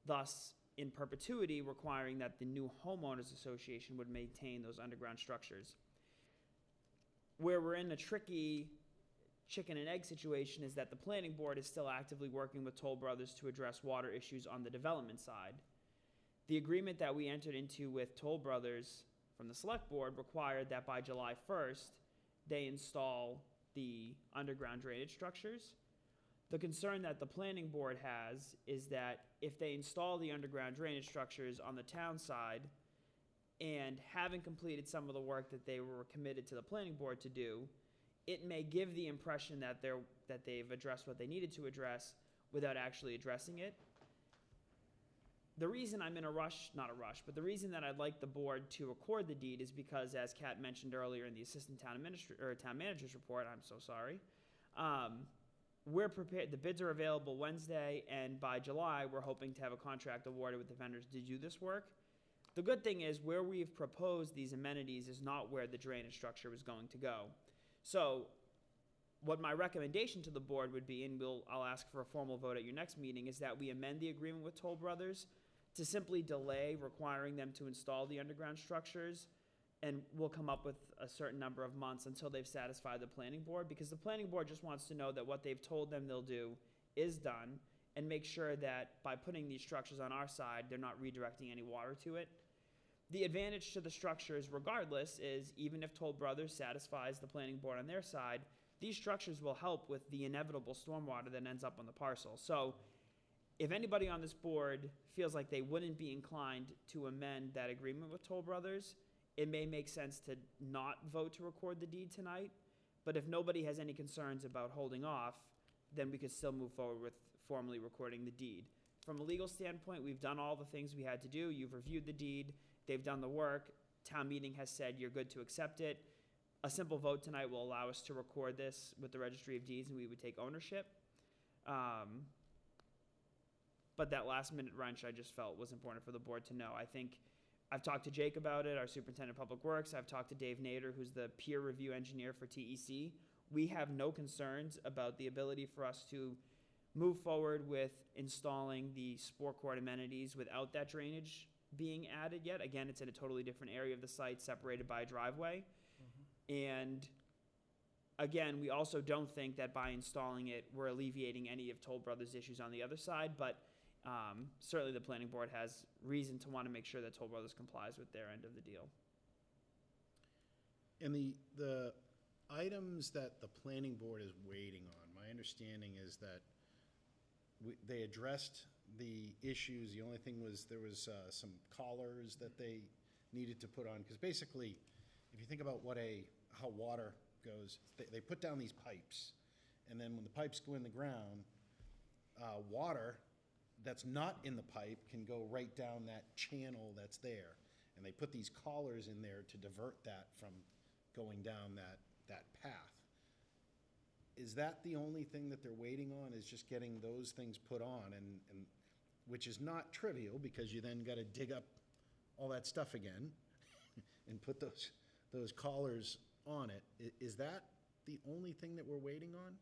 thus in perpetuity requiring that the new homeowners association would maintain those underground structures. Where we're in a tricky chicken and egg situation is that the planning board is still actively working with Toll Brothers to address water issues on the development side. The agreement that we entered into with Toll Brothers from the select board required that by July 1st, they install the underground drainage structures. The concern that the planning board has is that if they install the underground drainage structures on the town side and haven't completed some of the work that they were committed to the planning board to do, it may give the impression that they've addressed what they needed to address without actually addressing it. The reason I'm in a rush, not a rush, but the reason that I'd like the board to record the deed is because, as Kat mentioned earlier in the assistant town manager's report, I'm so sorry, we're prepared, the bids are available Wednesday, and by July, we're hoping to have a contract awarded with the vendors to do this work. The good thing is, where we've proposed these amenities is not where the drainage structure was going to go. So, what my recommendation to the board would be, and I'll ask for a formal vote at your next meeting, is that we amend the agreement with Toll Brothers to simply delay requiring them to install the underground structures, and we'll come up with a certain number of months until they've satisfied the planning board, because the planning board just wants to know that what they've told them they'll do is done, and make sure that by putting these structures on our side, they're not redirecting any water to it. The advantage to the structures, regardless, is even if Toll Brothers satisfies the planning board on their side, these structures will help with the inevitable stormwater that ends up on the parcel. So if anybody on this board feels like they wouldn't be inclined to amend that agreement with Toll Brothers, it may make sense to not vote to record the deed tonight. But if nobody has any concerns about holding off, then we could still move forward with formally recording the deed. From a legal standpoint, we've done all the things we had to do. You've reviewed the deed. They've done the work. Town meeting has said you're good to accept it. A simple vote tonight will allow us to record this with the Registry of Deeds, and we would take ownership. But that last-minute wrench I just felt was important for the board to know. I think I've talked to Jake about it, our superintendent of public works. I've talked to Dave Nader, who's the peer review engineer for TEC. We have no concerns about the ability for us to move forward with installing the sport court amenities without that drainage being added yet. Again, it's in a totally different area of the site, separated by a driveway. And again, we also don't think that by installing it, we're alleviating any of Toll Brothers' issues on the other side, but certainly the planning board has reason to want to make sure that Toll Brothers complies with their end of the deal. And the items that the planning board is waiting on, my understanding is that they addressed the issues. The only thing was there was some collars that they needed to put on, because basically, if you think about how water goes, they put down these pipes, and then when the pipes go in the ground, water that's not in the pipe can go right down that channel that's there, and they put these collars in there to divert that from going down that path. is that the only thing that they're waiting on, is just getting those things put on, and, which is not trivial, because you then gotta dig up all that stuff again and put those collars on it. Is that the only thing that we're waiting on?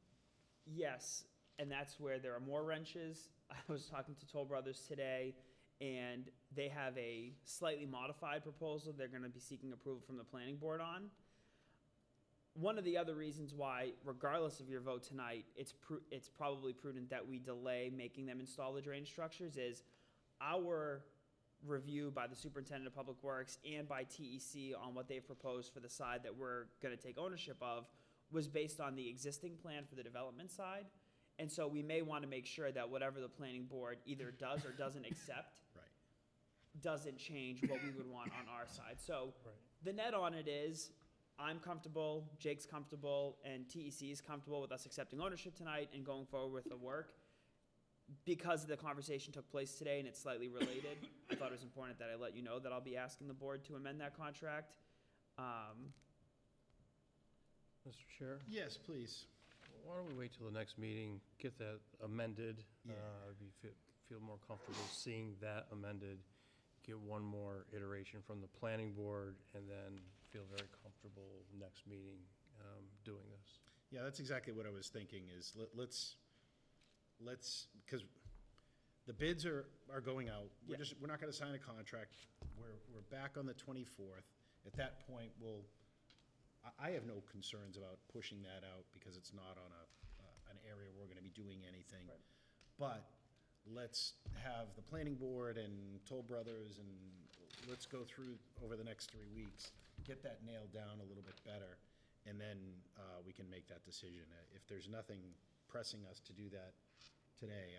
Yes, and that's where there are more wrenches. I was talking to Toll Brothers today, and they have a slightly modified proposal they're gonna be seeking approval from the planning board on. One of the other reasons why, regardless of your vote tonight, it's probably prudent that we delay making them install the drain structures is our review by the superintendent of public works and by TEC on what they've proposed for the side that we're gonna take ownership of was based on the existing plan for the development side. And so we may wanna make sure that whatever the planning board either does or doesn't accept Right. doesn't change what we would want on our side. So Right. the net on it is, I'm comfortable, Jake's comfortable, and TEC is comfortable with us accepting ownership tonight and going forward with the work. Because the conversation took place today and it's slightly related, I thought it was important that I let you know that I'll be asking the board to amend that contract. Mr. Chair, Yes, please. why don't we wait till the next meeting, get that amended? Yeah. Feel more comfortable seeing that amended, get one more iteration from the planning board, and then feel very comfortable next meeting doing this. Yeah, that's exactly what I was thinking, is let's, because the bids are going out. Yeah. We're not gonna sign a contract. We're back on the 24th. At that point, I have no concerns about pushing that out, because it's not on an area we're gonna be doing anything. Right. But let's have the planning board and Toll Brothers, and let's go through over the next 3 weeks, get that nailed down a little bit better, and then we can make that decision. If there's nothing pressing us to do that today,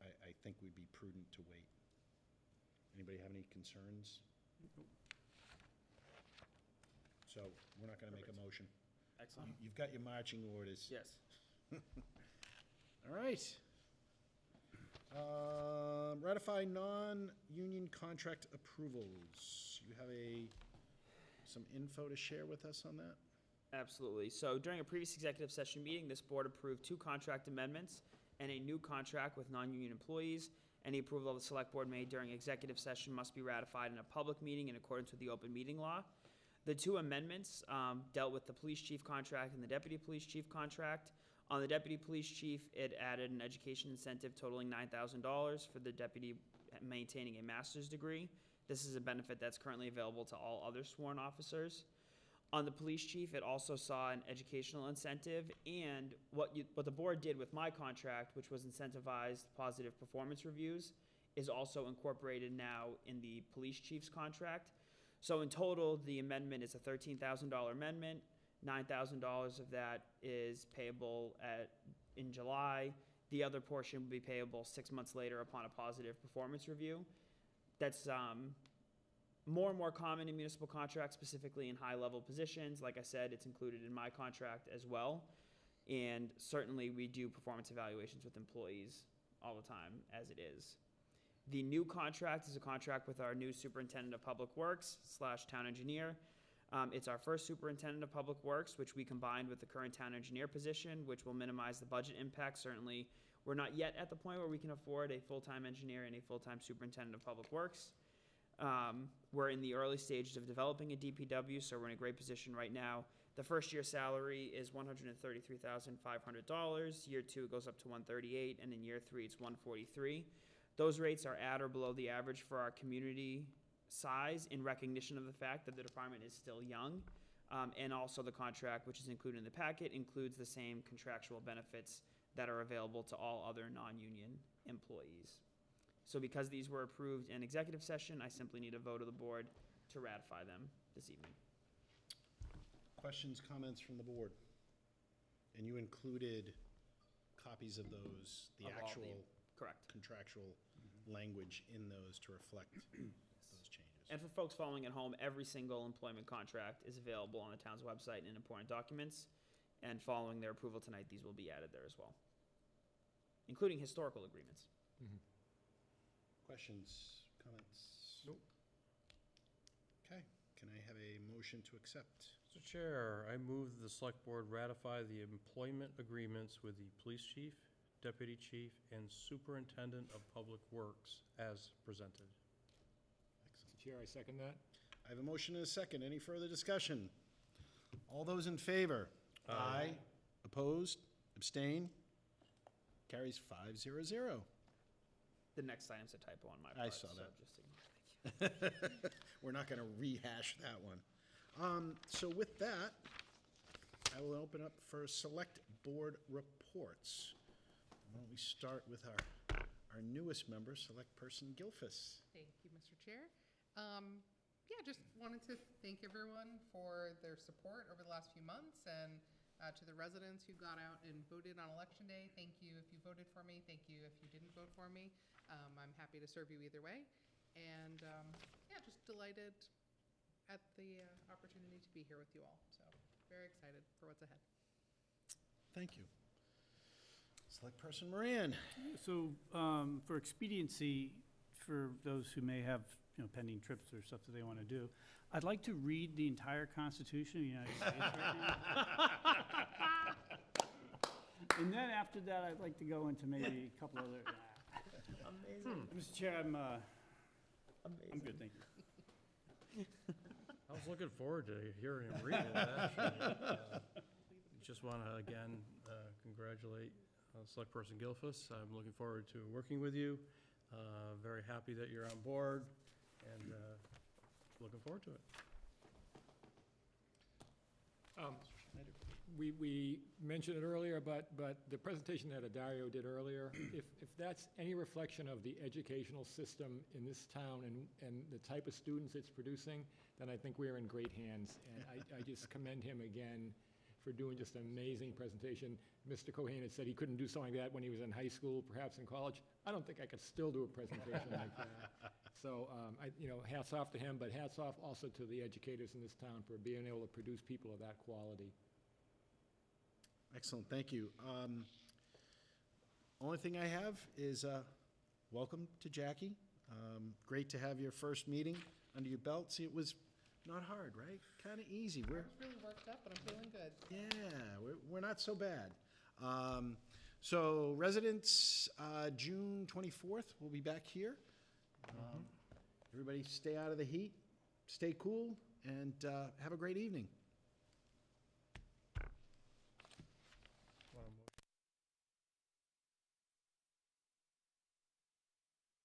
I think we'd be prudent to wait. Anybody have any concerns? So we're not gonna make a motion. Excellent. You've got your marching orders. Yes. All right. Ratify non-union contract approvals. You have some info to share with us on that? Absolutely. So during a previous executive session meeting, this board approved 2 contract amendments and a new contract with non-union employees. Any approval of the select board made during executive session must be ratified in a public meeting in accordance with the open meeting law. The 2 amendments dealt with the police chief contract and the deputy police chief contract. On the deputy police chief, it added an education incentive totaling $9,000 for the deputy maintaining a master's degree. This is a benefit that's currently available to all other sworn officers. On the police chief, it also saw an educational incentive, and what the board did with my contract, which was incentivized positive performance reviews, is also incorporated now in the police chief's contract. So in total, the amendment is a $13,000 amendment. $9,000 of that is payable in July. The other portion will be payable 6 months later upon a positive performance review. That's more and more common in municipal contracts, specifically in high-level positions. Like I said, it's included in my contract as well. And certainly, we do performance evaluations with employees all the time, as it is. The new contract is a contract with our new superintendent of public works / town engineer. It's our first superintendent of public works, which we combined with the current town engineer position, which will minimize the budget impact. Certainly, we're not yet at the point where we can afford a full-time engineer and a full-time superintendent of public works. We're in the early stages of developing a DPW, so we're in a great position right now. The first year salary is $133,500. Year 2, it goes up to $138,000, and in year 3, it's $143,000. Those rates are at or below the average for our community size, in recognition of the fact that the department is still young. And also the contract, which is included in the packet, includes the same contractual benefits that are available to all other non-union employees. So because these were approved in executive session, I simply need a vote of the board to ratify them this evening. Questions, comments from the board? And you included copies of those, the Of all the- actual Correct. contractual language in those to reflect those changes. And for folks following at home, every single employment contract is available on the town's website and in important documents. And following their approval tonight, these will be added there as well, including historical agreements. Questions, comments? Nope. Okay, can I have a motion to accept? Mr. Chair, I move that the Select Board ratify the employment agreements with the Police Chief, Deputy Chief, and Superintendent of Public Works as presented. Mr. Chair, I second that. I have a motion and a second. Any further discussion? All those in favor? Aye. Opposed? Abstain? Carries 5-0. The next item's a typo on my I part. saw so that. just ignore it. We're not going to rehash that one. So with that, I will open up for Select Board reports. Why don't we start with our newest member, Select Person Gilfus. Thank you, Mr. Chair. Yeah, just wanted to thank everyone for their support over the last few months, and to the residents who got out and voted on Election Day, thank you if you voted for me. Thank you if you didn't vote for me. I'm happy to serve you either way. And yeah, just delighted at the opportunity to be here with you all. So very excited for what's ahead. Thank you. Select Person Moran. So, for expediency, for those who may have, pending trips or stuff that they want to do, I'd like to read the entire Constitution of the United States right now. And then after that, I'd like to go into maybe a couple other. Amazing. Mr. Chair, I'm good, thank you. I was looking forward to hearing him read it, actually. Just want to, again, congratulate Select Person Gilfus. I'm looking forward to working with you. Very happy that you're on board, and looking forward to it. We mentioned it earlier, but the presentation that Dario did earlier, if that's any reflection of the educational system in this town and the type of students it's producing, then I think we're in great hands. And I just commend him again for doing just an amazing presentation. Mr. Cohen had said he couldn't do something like that when he was in high school, perhaps in college. I don't think I could still do a presentation like that. So, hats off to him, but hats off also to the educators in this town for being able to produce people of that quality. Excellent, thank you. Only thing I have is welcome to Jackie. Great to have your first meeting under your belt. See, it was not hard, right? Kind of easy. I was really worked up, but I'm feeling good. Yeah, we're not so bad. So residents, June 24th, we'll be back here. Everybody stay out of the heat, stay cool, and have a great evening.